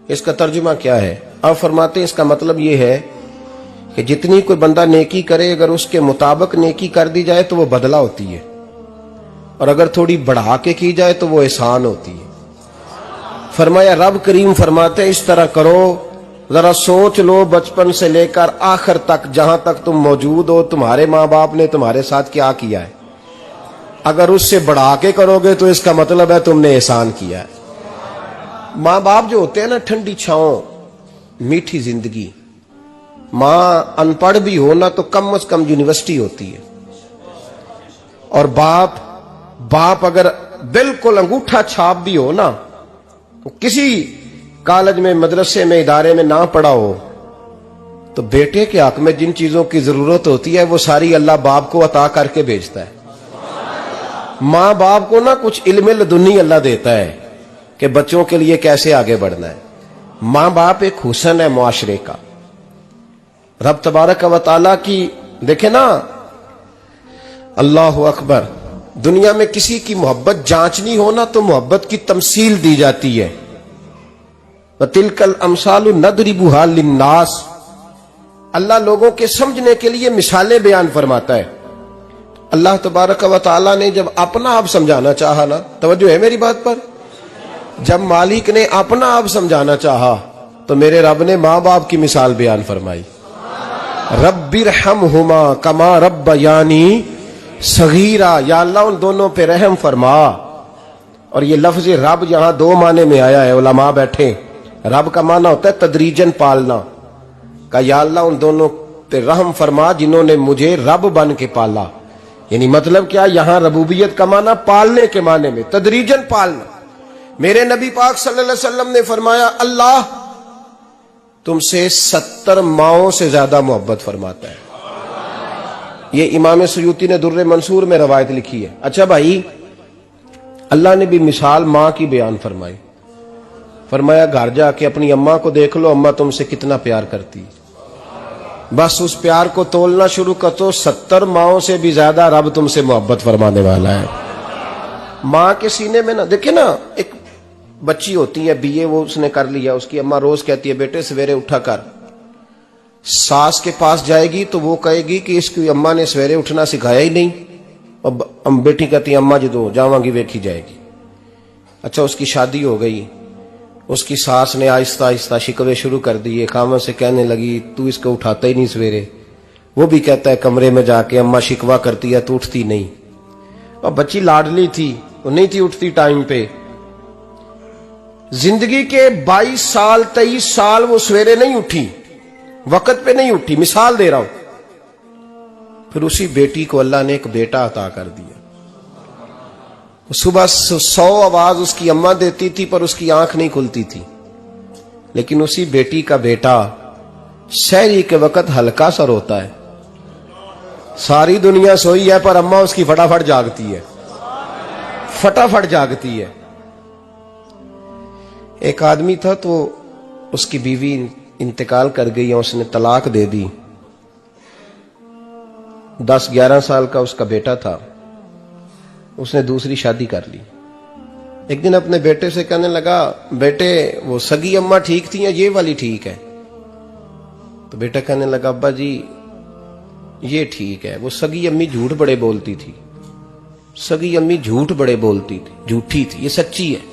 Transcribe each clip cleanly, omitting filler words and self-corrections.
اس کا ترجمہ کیا ہے؟ آپ فرماتے ہیں اس کا مطلب یہ ہے کہ جتنی کوئی بندہ نیکی کرے اگر اس کے مطابق نیکی کر دی جائے تو وہ بدلہ ہوتی ہے، اور اگر تھوڑی بڑھا کے کی جائے تو وہ احسان ہوتی ہے۔ فرمایا رب کریم فرماتے ہیں اس طرح کرو، ذرا سوچ لو بچپن سے لے کر آخر تک جہاں تک تم موجود ہو تمہارے ماں باپ نے تمہارے ساتھ کیا کیا ہے، اگر اس سے بڑھا کے کرو گے تو اس کا مطلب ہے تم نے احسان کیا ہے۔ ماں باپ جو ہوتے ہیں نا، ٹھنڈی چھاؤں، میٹھی زندگی، ماں ان پڑھ بھی ہو نا تو کم از کم یونیورسٹی ہوتی ہے، اور باپ اگر بالکل انگوٹھا چھاپ بھی ہو نا، کسی کالج میں مدرسے میں ادارے میں نہ پڑھا ہو، تو بیٹے کے حق میں جن چیزوں کی ضرورت ہوتی ہے وہ ساری اللہ باپ کو عطا کر کے بھیجتا ہے۔ ماں باپ کو نا کچھ علم لدنی اللہ دیتا ہے کہ بچوں کے لیے کیسے آگے بڑھنا ہے۔ ماں باپ ایک حسن ہے معاشرے کا۔ رب تبارک و تعالیٰ کی دیکھیں نا، اللہ اکبر، دنیا میں کسی کی محبت جانچنی ہو نا تو محبت کی تمثیل دی جاتی ہے۔ وَتِلْكَ الْأَمْثَالُ نَضْرِبُهَا لِلنَّاسِ، اللہ لوگوں کے سمجھنے کے لیے مثالیں بیان فرماتا ہے۔ اللہ تبارک و تعالیٰ نے جب اپنا آپ سمجھانا چاہا نا، توجہ ہے میری بات پر، جب مالک نے اپنا آپ سمجھانا چاہا تو میرے رب نے ماں باپ کی مثال بیان فرمائی، رب ارحمہما کما ربیانی صغیرا، یا اللہ ان دونوں پہ رحم فرما۔ اور یہ لفظ رب یہاں دو معنی میں آیا ہے، علماء بیٹھے، رب کا معنی ہوتا ہے تدریجن پالنا، کہ یا اللہ ان دونوں پہ رحم فرما جنہوں نے مجھے رب بن کے پالا۔ یعنی مطلب کیا، یہاں ربوبیت کا معنی پالنے کے معنی میں، تدریجن پالنا۔ میرے نبی پاک صلی اللہ علیہ وسلم نے فرمایا اللہ تم سے 70 ماؤں سے زیادہ محبت فرماتا ہے۔ یہ امام سیوطی نے در منصور میں روایت لکھی ہے۔ اچھا بھائی، اللہ نے بھی مثال ماں کی بیان فرمائی، فرمایا گھر جا کے اپنی اماں کو دیکھ لو، اماں تم سے کتنا پیار کرتی ہے، بس اس پیار کو تولنا شروع کر تو 70 ماؤں سے بھی زیادہ رب تم سے محبت فرمانے والا ہے۔ ماں کے سینے میں نا، دیکھیں نا، ایک بچی ہوتی ہے BA، وہ اس نے کر لیا، اس کی اماں روز کہتی ہے بیٹے سویرے اٹھا کر، ساس کے پاس جائے گی تو وہ کہے گی کہ اس کی اماں نے سویرے اٹھنا سکھایا ہی نہیں، اور بیٹی کہتی ہے اماں جدو جاواں گی ویکھی جائے گی۔ اچھا اس کی شادی ہو گئی، اس کی ساس نے آہستہ آہستہ شکوے شروع کر دیے، خامن سے کہنے لگی تو اس کو اٹھاتا ہی نہیں سویرے، وہ بھی کہتا ہے کمرے میں جا کے اماں شکوا کرتی ہے تو اٹھتی نہیں، اور بچی لاڈلی تھی، وہ نہیں تھی اٹھتی ٹائم پہ۔ زندگی کے 22 سال 23 سال وہ سویرے نہیں اٹھی، وقت پہ نہیں اٹھی، مثال دے رہا ہوں۔ پھر اسی بیٹی کو اللہ نے ایک بیٹا عطا کر دیا۔ صبح 100 آواز اس کی اماں دیتی تھی پر اس کی آنکھ نہیں کھلتی تھی، لیکن اسی بیٹی کا بیٹا سحری کے وقت ہلکا سا روتا ہے، ساری دنیا سوئی ہے پر اماں اس کی فٹافٹ جاگتی ہے، فٹافٹ جاگتی ہے۔ ایک آدمی تھا تو اس کی بیوی انتقال کر گئی اور اس نے طلاق دے دی، 10-11 سال کا اس کا بیٹا تھا، اس نے دوسری شادی کر لی۔ ایک دن اپنے بیٹے سے کہنے لگا بیٹے وہ سگی اماں ٹھیک تھی یا یہ والی ٹھیک ہے؟ تو بیٹا کہنے لگا ابا جی یہ ٹھیک ہے، وہ سگی امی جھوٹ بڑے بولتی تھی، سگی امی جھوٹ بڑے بولتی تھی، جھوٹی تھی، یہ سچی ہے۔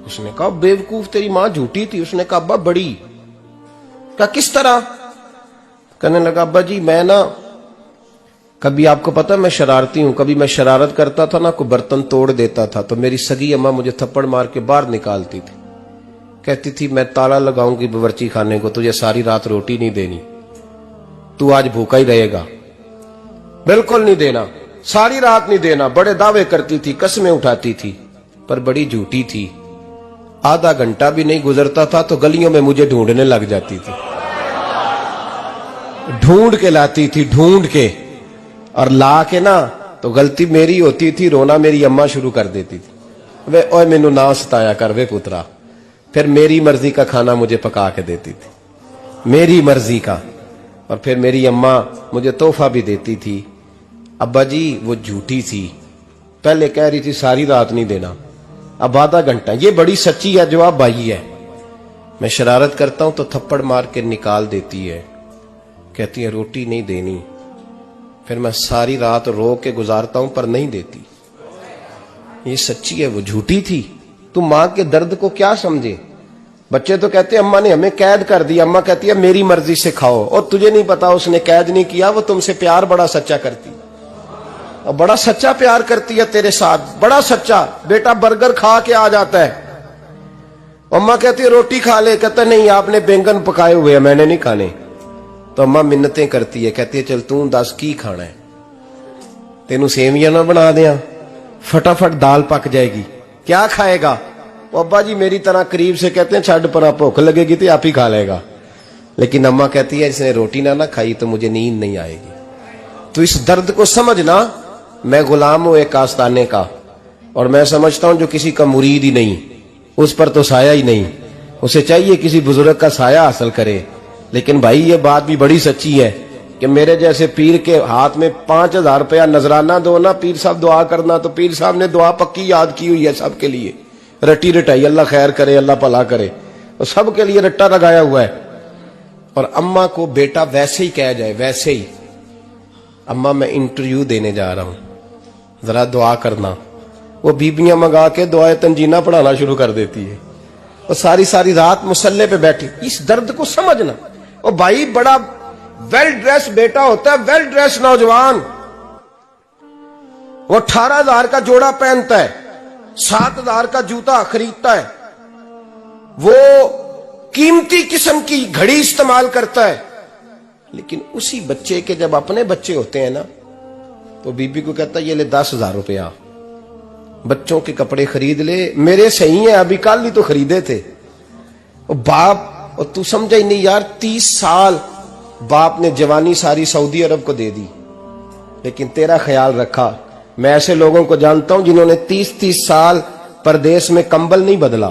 اس نے کہا بے وقوف تیری ماں جھوٹی تھی؟ اس نے کہا ابا بڑی۔ کہا کس طرح؟ کہنے لگا ابا جی میں نا کبھی، آپ کو پتا میں شرارتی ہوں، کبھی میں شرارت کرتا تھا نا، کوئی برتن توڑ دیتا تھا تو میری سگی اماں مجھے تھپڑ مار کے باہر نکالتی تھی، کہتی تھی میں تالا لگاؤں گی باورچی خانے کو، تجھے ساری رات روٹی نہیں دینی، تو آج بھوکا ہی رہے گا، بالکل نہیں دینا، ساری رات نہیں دینا۔ بڑے دعوے کرتی تھی، قسمیں اٹھاتی تھی، پر بڑی جھوٹی تھی۔ آدھا گھنٹہ بھی نہیں گزرتا تھا تو گلیوں میں مجھے ڈھونڈنے لگ جاتی تھی، ڈھونڈ کے لاتی تھی، ڈھونڈ کے، اور لا کے نا تو غلطی میری ہوتی تھی، رونا میری اماں شروع کر دیتی تھی، وے اوے مینوں نہ ستایا کر وے پترا۔ پھر میری مرضی کا کھانا مجھے پکا کے دیتی تھی، میری مرضی کا، اور پھر میری اماں مجھے تحفہ بھی دیتی تھی۔ ابا جی وہ جھوٹی تھی، پہلے کہہ رہی تھی ساری رات نہیں دینا، اب آدھا گھنٹہ، یہ بڑی سچی ہے جواب بھائی ہے۔ میں شرارت کرتا ہوں تو تھپڑ مار کے نکال دیتی ہے، کہتی ہے روٹی نہیں دینی، پھر میں ساری رات رو کے گزارتا ہوں پر نہیں دیتی۔ یہ سچی ہے، وہ جھوٹی تھی۔ تو ماں کے درد کو کیا سمجھے؟ بچے تو کہتے ہیں اماں نے ہمیں قید کر دیا، اماں کہتی ہے میری مرضی سے کھاؤ، اور تجھے نہیں پتا اس نے قید نہیں کیا، وہ تم سے پیار بڑا سچا کرتی، اور بڑا سچا پیار کرتی ہے تیرے ساتھ، بڑا سچا۔ بیٹا برگر کھا کے آ جاتا ہے، اماں کہتی ہے روٹی کھا لے، کہتا ہے نہیں آپ نے بینگن پکائے ہوئے ہیں میں نے نہیں کھانے، تو اماں منتیں کرتی ہے، کہتی ہے چل توں دس کی کھانا ہے، تینوں سیویاں نہ بنا دیاں، فٹافٹ دال پک جائے گی، کیا کھائے گا؟ ابا جی میری طرح قریب سے کہتے ہیں چھڈ پرا، بھوک لگے گی تو آپ ہی کھا لے گا، لیکن اماں کہتی ہے اس نے روٹی نہ کھائی تو مجھے نیند نہیں آئے گی۔ تو اس درد کو سمجھنا، میں غلام ہوں ایک آستانے کا، اور میں سمجھتا ہوں جو کسی کا مرید ہی نہیں اس پر تو سایہ ہی نہیں، اسے چاہیے کسی بزرگ کا سایہ حاصل کرے۔ لیکن بھائی یہ بات بھی بڑی سچی ہے کہ میرے جیسے پیر کے ہاتھ میں 5000 روپیہ نذرانہ دو نا، پیر صاحب دعا کرنا، تو پیر صاحب نے دعا پکی یاد کی ہوئی ہے سب کے لیے، رٹی رٹائی، اللہ خیر کرے اللہ بھلا کرے، اور سب کے لیے رٹا لگایا ہوا ہے۔ اور اماں کو بیٹا ویسے ہی کہہ جائے، ویسے ہی اماں میں انٹرویو دینے جا رہا ہوں ذرا دعا کرنا، وہ بیبیاں منگا کے دعائے تنجینہ پڑھانا شروع کر دیتی ہے، وہ ساری ساری رات مصلے پہ بیٹھی۔ اس درد کو سمجھنا۔ اور بھائی بڑا ویل ڈریس بیٹا ہوتا ہے، ویل ڈریس نوجوان، وہ 18,000 کا جوڑا پہنتا ہے، 7,000 کا جوتا خریدتا ہے، وہ قیمتی قسم کی گھڑی استعمال کرتا ہے، لیکن اسی بچے کے جب اپنے بچے ہوتے ہیں نا تو بی بی کو کہتا ہے یہ لے 10,000 روپیہ، بچوں کے کپڑے خرید لے، میرے صحیح ہیں ابھی کل ہی تو خریدے تھے۔ اور باپ، اور تو سمجھا ہی نہیں یار، 30 سال باپ نے جوانی ساری سعودی عرب کو دے دی، لیکن تیرا خیال رکھا۔ میں ایسے لوگوں کو جانتا ہوں جنہوں نے 30 سال پردیس میں کمبل نہیں بدلا،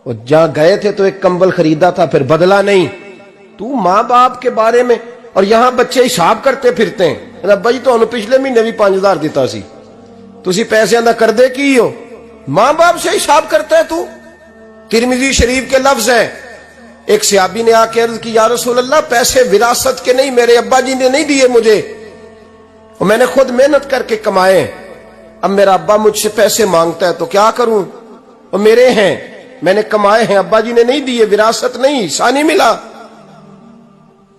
اور جہاں گئے تھے تو ایک کمبل خریدا تھا پھر بدلا نہیں۔ تو ماں باپ کے بارے میں، اور یہاں بچے حساب کرتے پھرتے ہیں، بھائی تو پچھلے مہینے بھی 5,000 دیتا سی، تسی پیسے اندر کر دے کی ہو، ماں باپ سے حساب کرتا ہے تو۔ ترمذی شریف کے لفظ ہیں، ایک صحابی نے آ کے عرض کی یا رسول اللہ پیسے وراثت کے نہیں، میرے ابا جی نے نہیں دیے مجھے، اور میں نے خود محنت کر کے کمائے، اب میرا ابا مجھ سے پیسے مانگتا ہے تو کیا کروں، اور میرے ہیں میں نے کمائے ہیں، ابا جی نے نہیں دیے، وراثت نہیں، حصہ نہیں ملا۔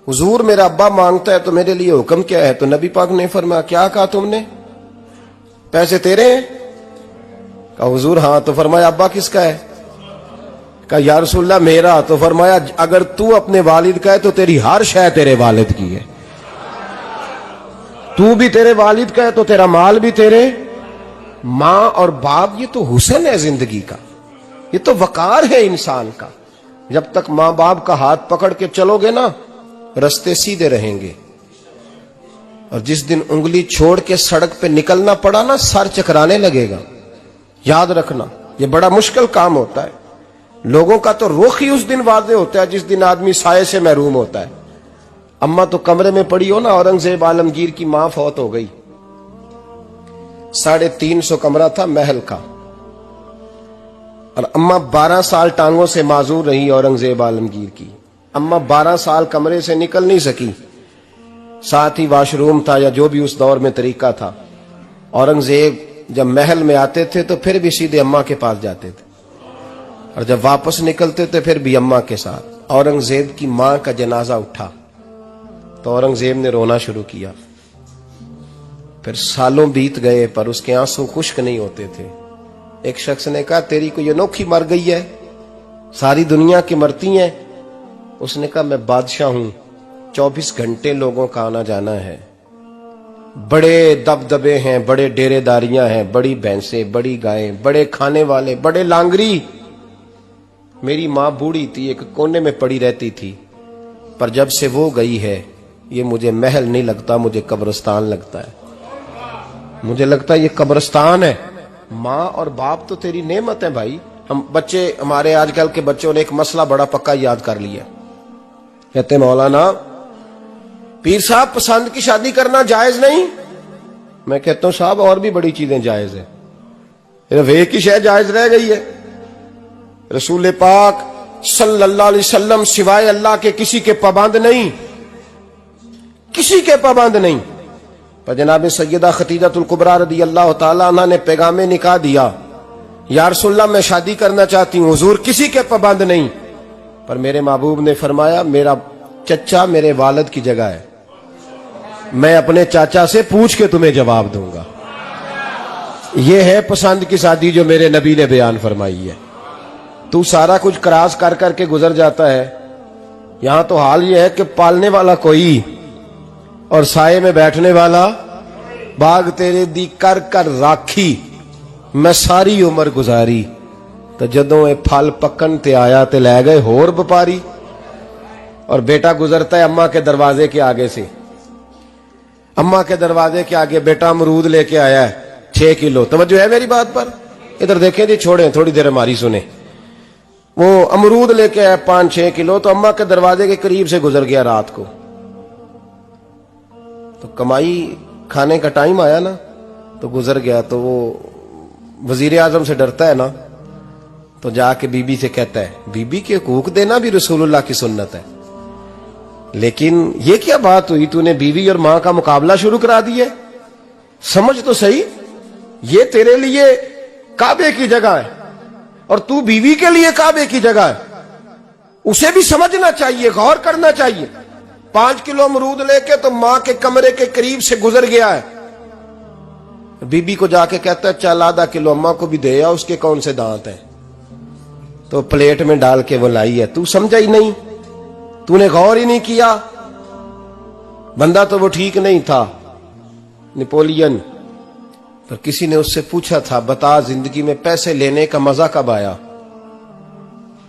حضور میرا ابا مانگتا ہے تو میرے لیے حکم کیا ہے؟ تو نبی پاک نے فرمایا کیا کہا تم نے؟ پیسے تیرے ہیں؟ کہا حضور ہاں۔ تو فرمایا ابا کس کا ہے؟ کہا یا رسول اللہ میرا۔ تو فرمایا اگر تو اپنے والد کا ہے تو تیری ہر شے تیرے والد کی ہے، تو بھی تیرے والد کا ہے تو تیرا مال بھی تیرے۔ ماں اور باپ یہ تو حسن ہے زندگی کا، یہ تو وقار ہے انسان کا۔ جب تک ماں باپ کا ہاتھ پکڑ کے چلو گے نا رستے سیدھے رہیں گے، اور جس دن انگلی چھوڑ کے سڑک پہ نکلنا پڑا نا سر چکرانے لگے گا۔ یاد رکھنا یہ بڑا مشکل کام ہوتا ہے، لوگوں کا تو رخ ہی اس دن واضح ہوتا ہے جس دن آدمی سائے سے محروم ہوتا ہے۔ اماں تو کمرے میں پڑی ہو نا، اورنگزیب عالمگیر کی ماں فوت ہو گئی، 350 کمرہ تھا محل کا، اور اماں 12 سال ٹانگوں سے معذور رہی اورنگزیب عالمگیر کی۔ اماں 12 سال کمرے سے نکل نہیں سکی، ساتھ ہی واش روم تھا یا جو بھی اس دور میں طریقہ تھا۔ اورنگزیب جب محل میں آتے تھے تو پھر بھی سیدھے اماں کے پاس جاتے تھے، اور جب واپس نکلتے تھے پھر بھی اماں کے ساتھ۔ اورنگزیب کی ماں کا جنازہ اٹھا تو اورنگزیب نے رونا شروع کیا، پھر سالوں بیت گئے پر اس کے آنسو خشک نہیں ہوتے تھے۔ ایک شخص نے کہا تیری کوئی انوکھی مر گئی ہے، ساری دنیا کی مرتی ہیں؟ اس نے کہا میں بادشاہ ہوں، 24 گھنٹے لوگوں کا آنا جانا ہے، بڑے دبدبے ہیں، بڑے ڈیرے داریاں ہیں، بڑی بھینسیں، بڑی گائیں، بڑے کھانے والے، بڑے لانگری۔ میری ماں بوڑھی تھی، ایک کونے میں پڑی رہتی تھی، پر جب سے وہ گئی ہے یہ مجھے محل نہیں لگتا، مجھے قبرستان لگتا ہے، مجھے لگتا ہے یہ قبرستان ہے۔ ماں اور باپ تو تیری نعمت ہے بھائی۔ ہمارے آج کل کے بچوں نے ایک مسئلہ بڑا پکا یاد کر لیا، کہتے مولانا پیر صاحب پسند کی شادی کرنا جائز نہیں؟ میں کہتا ہوں صاحب اور بھی بڑی چیزیں جائز ہیں، صرف ایک ہی شے جائز رہ گئی ہے۔ رسول پاک صلی اللہ علیہ وسلم سوائے اللہ کے کسی کے پابند نہیں، کسی کے پابند نہیں۔ پر جناب سیدہ خدیجہ الکبریٰ رضی اللہ تعالی عنہ نے پیغام نکاح دیا، یا رسول اللہ میں شادی کرنا چاہتی ہوں، حضور کسی کے پابند نہیں۔ پر میرے محبوب نے فرمایا میرا چچا میرے والد کی جگہ ہے، میں اپنے چاچا سے پوچھ کے تمہیں جواب دوں گا۔ یہ ہے پسند کی شادی جو میرے نبی نے بیان فرمائی ہے۔ تو سارا کچھ کراس کر کر کے گزر جاتا ہے، یہاں تو حال یہ ہے کہ پالنے والا کوئی اور سائے میں بیٹھنے والا، باغ تیرے دی کر کر راکھی میں ساری عمر گزاری، تو جدوں اے پھل پکن تے آیا تے لے گئے ہور بپاری۔ اور بیٹا گزرتا ہے اماں کے دروازے کے آگے سے، اماں کے دروازے کے آگے بیٹا امرود لے کے آیا ہے 6 کلو۔ توجہ ہے میری بات پر؟ ادھر دیکھیں جی، چھوڑیں تھوڑی دیر ہماری سنیں۔ وہ امرود لے کے آیا 5-6 کلو، تو اماں کے دروازے کے قریب سے گزر گیا رات کو، تو کمائی کھانے کا ٹائم آیا نا، تو گزر گیا۔ تو وہ وزیر اعظم سے ڈرتا ہے نا، تو جا کے بی بی سے کہتا ہے بی بی کے حقوق دینا بھی رسول اللہ کی سنت ہے۔ لیکن یہ کیا بات ہوئی، تو نے بیوی اور ماں کا مقابلہ شروع کرا دیا؟ سمجھ تو صحیح، یہ تیرے لیے کعبے کی جگہ ہے اور تو بیوی کے لیے کعبے کی جگہ ہے، اسے بھی سمجھنا چاہیے، غور کرنا چاہیے۔ 5 کلو امرود لے کے تو ماں کے کمرے کے قریب سے گزر گیا ہے، بی بی کو جا کے کہتا ہے چل آدھا کلو اماں کو بھی دے آ، اس کے کون سے دانت ہیں، تو پلیٹ میں ڈال کے وہ لائی ہے۔ تو سمجھا ہی نہیں، تو نے غور ہی نہیں کیا۔ بندہ تو وہ ٹھیک نہیں تھا، نپولین، پر کسی نے اس سے پوچھا تھا بتا زندگی میں پیسے لینے کا مزہ کب آیا؟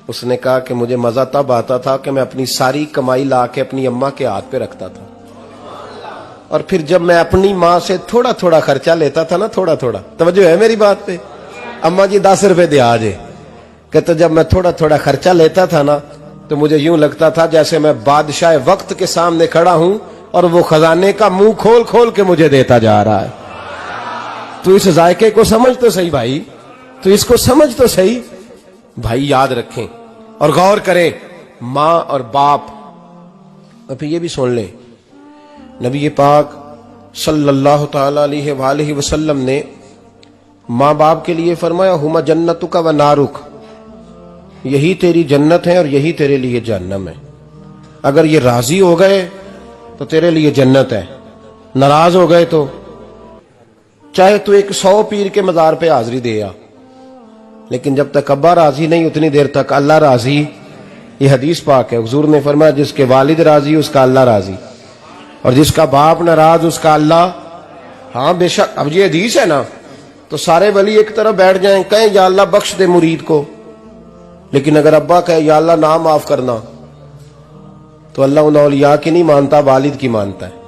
اس نے کہا کہ مجھے مزہ تب آتا تھا کہ میں اپنی ساری کمائی لا کے اپنی اماں کے ہاتھ پہ رکھتا تھا، اور پھر جب میں اپنی ماں سے تھوڑا تھوڑا خرچہ لیتا تھا نا، تھوڑا تھوڑا، توجہ ہے میری بات پہ؟ اماں جی 10 روپے دے آجے، کہتے جب میں تھوڑا تھوڑا خرچہ لیتا تھا نا، تو مجھے یوں لگتا تھا جیسے میں بادشاہ وقت کے سامنے کھڑا ہوں اور وہ خزانے کا منہ کھول کھول کے مجھے دیتا جا رہا ہے۔ تو اس ذائقے کو سمجھ تو صحیح بھائی، تو اس کو سمجھ تو صحیح بھائی، یاد رکھیں اور غور کریں۔ ماں اور باپ، اور پھر یہ بھی سن لیں، نبی پاک صلی اللہ تعالی علیہ وآلہ وسلم نے ماں باپ کے لیے فرمایا ہما جنتک و نارک، یہی تیری جنت ہے اور یہی تیرے لیے جہنم ہے۔ اگر یہ راضی ہو گئے تو تیرے لیے جنت ہے، ناراض ہو گئے تو چاہے تو ایک 100 پیر کے مزار پہ حاضری دے آ، لیکن جب تک ابا راضی نہیں اتنی دیر تک اللہ راضی۔ یہ حدیث پاک ہے، حضور نے فرمایا جس کے والد راضی اس کا اللہ راضی، اور جس کا باپ ناراض اس کا اللہ۔ ہاں بے شک، اب یہ حدیث ہے نا، تو سارے ولی ایک طرف بیٹھ جائیں، کہیں یا اللہ بخش دے مرید کو، لیکن اگر ابا کہے یا اللہ نہ معاف کرنا، تو اللہ ان اولیاء کی نہیں مانتا، والد کی مانتا ہے۔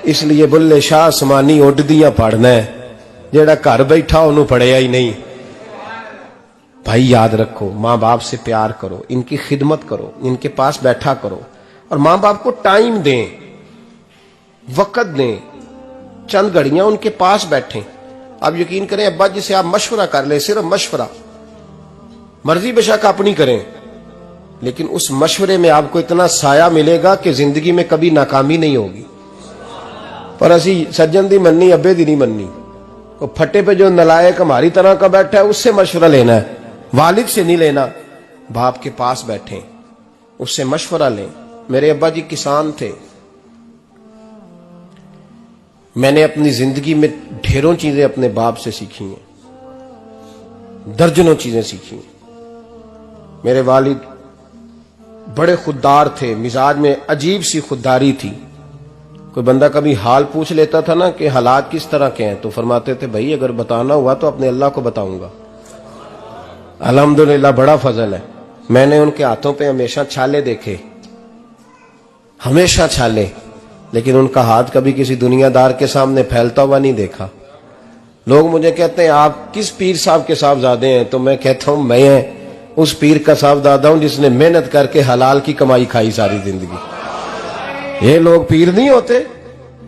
اس لیے بلے شاہ سمانی اڈ دیاں پڑھنا ہے، جیڑا گھر بیٹھا انہوں پڑھیا ہی نہیں۔ بھائی یاد رکھو، ماں باپ سے پیار کرو، ان کی خدمت کرو، ان کے پاس بیٹھا کرو، اور ماں باپ کو ٹائم دیں، وقت دیں، چند گھڑیاں ان کے پاس بیٹھیں۔ آپ یقین کریں ابا جی سے آپ مشورہ کر لیں، صرف مشورہ، مرضی بے شک اپنی کریں، لیکن اس مشورے میں آپ کو اتنا سایہ ملے گا کہ زندگی میں کبھی ناکامی نہیں ہوگی۔ پر اسی سجن دی مننی ابے دی نہیں مننی، وہ پھٹے پہ جو نلائق ہماری طرح کا بیٹھا ہے اس سے مشورہ لینا ہے، والد سے نہیں لینا۔ باپ کے پاس بیٹھیں، اس سے مشورہ لیں۔ میرے ابا جی کسان تھے، میں نے اپنی زندگی میں ڈھیروں چیزیں اپنے باپ سے سیکھی ہیں، درجنوں چیزیں سیکھی ہیں۔ میرے والد بڑے خوددار تھے، مزاج میں عجیب سی خودداری تھی۔ کوئی بندہ کبھی حال پوچھ لیتا تھا نا کہ حالات کس طرح کے ہیں، تو فرماتے تھے بھائی اگر بتانا ہوا تو اپنے اللہ کو بتاؤں گا۔ الحمدللہ بڑا فضل ہے، میں نے ان کے ہاتھوں پہ ہمیشہ چھالے دیکھے، ہمیشہ چھالے، لیکن ان کا ہاتھ کبھی کسی دنیا دار کے سامنے پھیلتا ہوا نہیں دیکھا۔ لوگ مجھے کہتے ہیں آپ کس پیر صاحب کے صاحبزادے ہیں، تو میں کہتا ہوں میں اس پیر کا صاحبزادہ ہوں جس نے محنت کر کے حلال کی کمائی کھائی ساری زندگی۔ یہ لوگ پیر نہیں ہوتے،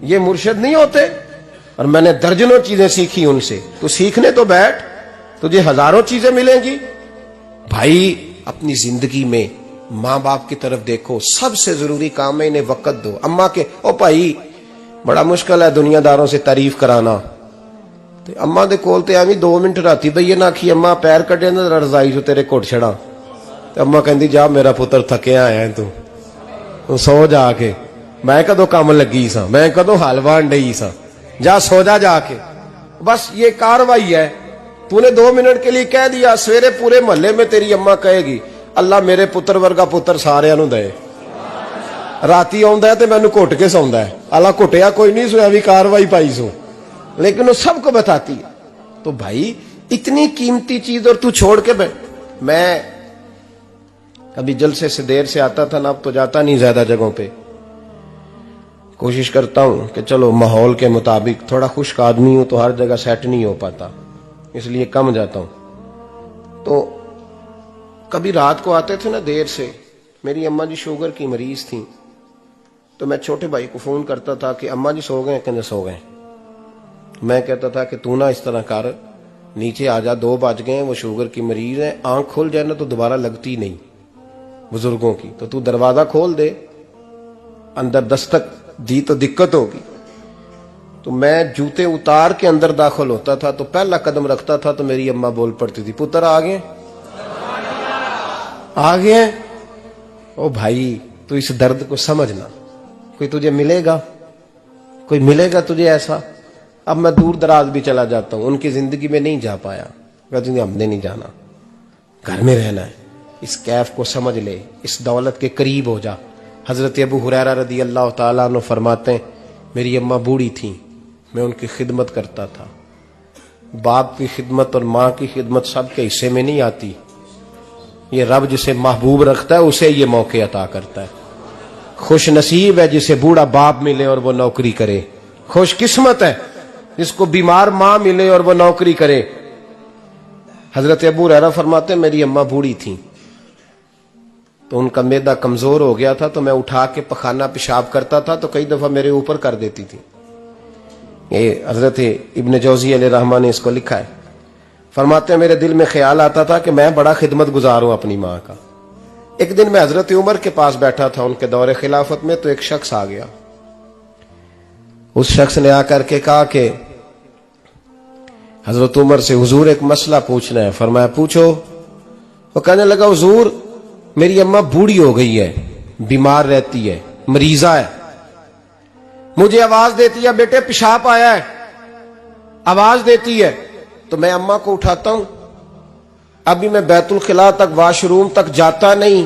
یہ مرشد نہیں ہوتے، اور میں نے درجنوں چیزیں سیکھی ان سے۔ تو سیکھنے تو بیٹھ، تجھے ہزاروں چیزیں ملیں گی۔ بھائی اپنی زندگی میں ماں باپ کی طرف دیکھو، سب سے ضروری کام ہے انہیں وقت دو. اما کے او بھائی بڑا مشکل ہے دنیا داروں سے تعریف کرانا، تے اما دے کول تے ایویں 2 منٹ راتی بھئی نہ آکھی اما پیر کڈے نہ رضائی جو تیرے گھٹ چھڑا، تے اما کہندی جا میرا پتر تھکیا آیا ہے تو سو جا کے، میں کدو کام لگی سا، میں کدو حل وان ڈئی سا، جا سو جا کے. بس یہ کاروائی ہے. تو نے 2 منٹ کے لیے کہہ دیا، سویرے پورے محلے میں تیری اما کہے گی اللہ میرے پتر ورگا پتر سارے نو دے. راتی آندا ہے تے مینوں گھٹ کے سوندا ہے، اللہ گھٹیا کوئی نہیں سویا بھی کاروائی پائی سو، لیکن وہ سب کو بتاتی ہے. تو بھائی اتنی قیمتی چیز اور تو چھوڑ کے میں کبھی جلسے سے دیر سے آتا تھا نا، اب تو جاتا نہیں زیادہ جگہوں پہ، کوشش کرتا ہوں کہ چلو ماحول کے مطابق، تھوڑا خشک آدمی ہوں تو ہر جگہ سیٹ نہیں ہو پاتا، اس لیے کم جاتا ہوں. تو کبھی رات کو آتے تھے نا دیر سے، میری اماں جی شوگر کی مریض تھیں، تو میں چھوٹے بھائی کو فون کرتا تھا کہ اماں جی سو گئے، کہنے سو گئے. میں کہتا تھا کہ تو نہ اس طرح کر، نیچے آ جا، 2 بج گئے، وہ شوگر کی مریض ہے، آنکھ کھل جائے نا تو دوبارہ لگتی نہیں بزرگوں کی، تو دروازہ کھول دے، اندر دستک دی تو دقت ہوگی. تو میں جوتے اتار کے اندر داخل ہوتا تھا، تو پہلا قدم رکھتا تھا تو میری اماں بول پڑتی تھی پتر آ گئے آ گئے. او بھائی تو اس درد کو سمجھنا، کوئی تجھے ملے گا، کوئی ملے گا تجھے ایسا. اب میں دور دراز بھی چلا جاتا ہوں، ان کی زندگی میں نہیں جا پایا، کہتے ہیں ہم نے نہیں جانا، گھر میں رہنا ہے. اس کیف کو سمجھ لے، اس دولت کے قریب ہو جا. حضرت ابو ہریرہ رضی اللہ تعالیٰ عنہ فرماتے ہیں میری اماں بوڑھی تھیں، میں ان کی خدمت کرتا تھا. باپ کی خدمت اور ماں کی خدمت سب کے حصے میں نہیں آتی، یہ رب جسے محبوب رکھتا ہے اسے یہ موقع عطا کرتا ہے. خوش نصیب ہے جسے بوڑھا باپ ملے اور وہ نوکری کرے، خوش قسمت ہے جس کو بیمار ماں ملے اور وہ نوکری کرے. حضرت ابو ہریرہ فرماتے ہیں میری اماں بوڑھی تھیں تو ان کا معدہ کمزور ہو گیا تھا، تو میں اٹھا کے پخانہ پیشاب کرتا تھا تو کئی دفعہ میرے اوپر کر دیتی تھی. یہ حضرت ابن جوزی علیہ رحمہ نے اس کو لکھا ہے. فرماتے ہیں میرے دل میں خیال آتا تھا کہ میں بڑا خدمت گزار ہوں اپنی ماں کا. ایک دن میں حضرت عمر کے پاس بیٹھا تھا ان کے دور خلافت میں، تو ایک شخص آ گیا. اس شخص نے آ کر کے کہا کہ حضرت عمر سے حضور ایک مسئلہ پوچھنا ہے. فرمایا پوچھو. وہ کہنے لگا حضور میری اماں بوڑھی ہو گئی ہے، بیمار رہتی ہے، مریضہ ہے، مجھے آواز دیتی ہے بیٹے پیشاب آیا ہے، آواز دیتی ہے تو میں اماں کو اٹھاتا ہوں. ابھی میں بیت الخلاء تک، واش روم تک جاتا نہیں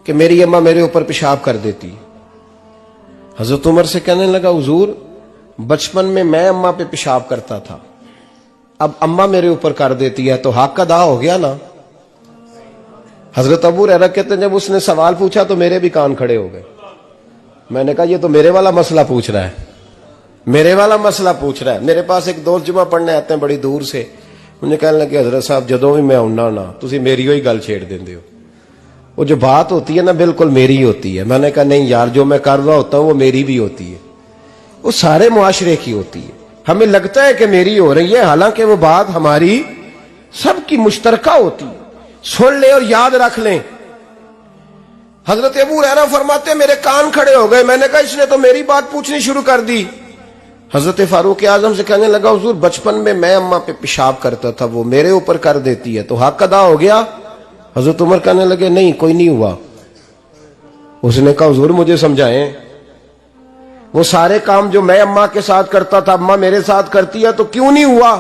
کہ میری اماں میرے اوپر پیشاب کر دیتی. حضرت عمر سے کہنے لگا حضور بچپن میں اماں پہ پیشاب کرتا تھا، اب اماں میرے اوپر کر دیتی ہے تو حق ادا ہو گیا نا. حضرت ابو ہریرہ کہتے ہیں جب اس نے سوال پوچھا تو میرے بھی کان کھڑے ہو گئے. میں نے کہا یہ تو میرے والا مسئلہ پوچھ رہا ہے، میرے والا مسئلہ پوچھ رہا ہے. میرے پاس ایک دوست جمعہ پڑھنے آتے ہیں بڑی دور سے، مجھے کہنے لگے حضرت صاحب جدوں بھی میں آنا نا تسی میری ہوئی گل چھیڑ دیندے ہو، وہ جو بات ہوتی ہے نا بالکل میری ہوتی ہے. میں نے کہا نہیں یار جو میں کر رہا ہوتا ہوں وہ میری بھی ہوتی ہے، وہ سارے معاشرے کی ہوتی ہے. ہمیں لگتا ہے کہ میری ہو رہی ہے، حالانکہ وہ بات ہماری سب کی مشترکہ ہوتی ہے. سن لے اور یاد رکھ لیں. حضرت ابو ہریرہ فرماتے ہیں میرے کان کھڑے ہو گئے. میں نے کہا اس نے تو میری بات پوچھنی شروع کر دی. حضرت فاروق اعظم سے کہنے لگا حضور بچپن میں اماں پہ پیشاب کرتا تھا، وہ میرے اوپر کر دیتی ہے تو حق ادا ہو گیا. حضرت عمر کہنے لگے نہیں کوئی نہیں ہوا. اس نے کہا حضور مجھے سمجھائیں، وہ سارے کام جو میں اماں کے ساتھ کرتا تھا اماں میرے ساتھ کرتی ہے تو کیوں نہیں ہوا.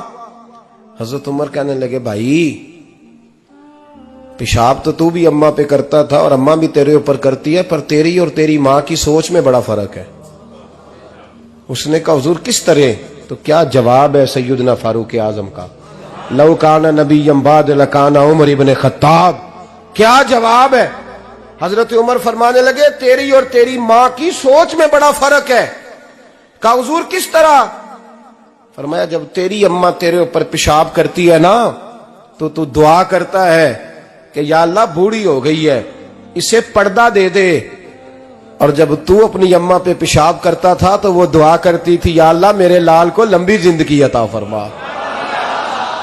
حضرت عمر کہنے لگے بھائی پیشاب تو بھی اماں پہ کرتا تھا اور اماں بھی تیرے اوپر کرتی ہے، پر تیری اور تیری ماں کی سوچ میں بڑا فرق ہے. اس نے کہا حضور کس طرح؟ تو کیا جواب ہے سیدنا فاروق اعظم کا، لو کان نبی بعد لکان عمر ابن خطاب. کیا جواب ہے؟ حضرت عمر فرمانے لگے تیری اور تیری ماں کی سوچ میں بڑا فرق ہے. کہا حضور کس طرح؟ فرمایا جب تیری اماں تیرے اوپر پیشاب کرتی ہے نا تو تو دعا کرتا ہے کہ یا اللہ بوڑھی ہو گئی ہے اسے پردہ دے دے، اور جب تو اپنی اماں پہ پیشاب کرتا تھا تو وہ دعا کرتی تھی یا اللہ میرے لال کو لمبی زندگی عطا فرما.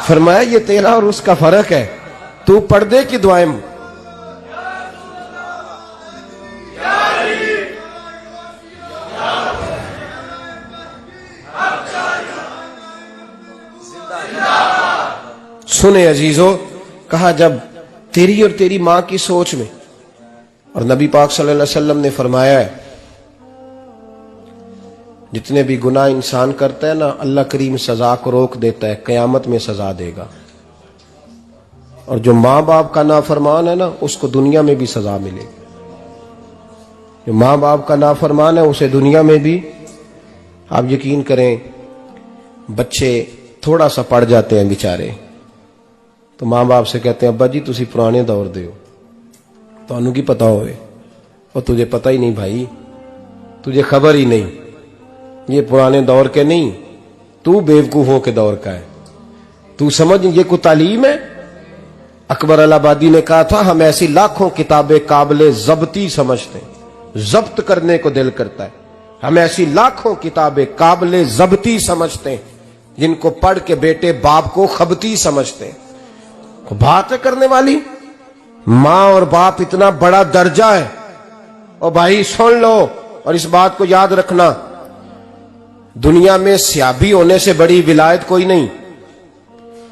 فرمایا یہ تیرا اور اس کا فرق ہے، تو پردے کی دعائیں سنے عزیزو، کہا جب تیری اور تیری ماں کی سوچ میں، اور نبی پاک صلی اللہ علیہ وسلم نے فرمایا ہے جتنے بھی گناہ انسان کرتا ہے نا، اللہ کریم سزا کو روک دیتا ہے، قیامت میں سزا دے گا، اور جو ماں باپ کا نافرمان ہے نا اس کو دنیا میں بھی سزا ملے گی۔ جو ماں باپ کا نافرمان ہے اسے دنیا میں بھی، آپ یقین کریں بچے تھوڑا سا پڑ جاتے ہیں بیچارے تو ماں باپ سے کہتے ہیں ابا جی تسی پرانے دور دے ہو، تو انہوں کی پتا ہوئے، اور تجھے پتہ ہی نہیں بھائی، تجھے خبر ہی نہیں، یہ پرانے دور کے نہیں، تو بیوقوفوں کے دور کا ہے، تو سمجھ یہ کوئی تعلیم ہے؟ اکبر الہآبادی نے کہا تھا ہم ایسی لاکھوں کتابیں قابل ضبطی سمجھتے ہیں، ضبط کرنے کو دل کرتا ہے، ہم ایسی لاکھوں کتابیں قابل ضبطی سمجھتے ہیں جن کو پڑھ کے بیٹے باپ کو خبتی سمجھتے ہیں۔ بات ہے کرنے والی، ماں اور باپ اتنا بڑا درجہ ہے، اور بھائی سن لو اور اس بات کو یاد رکھنا، دنیا میں سیابی ہونے سے بڑی ولایت کوئی نہیں،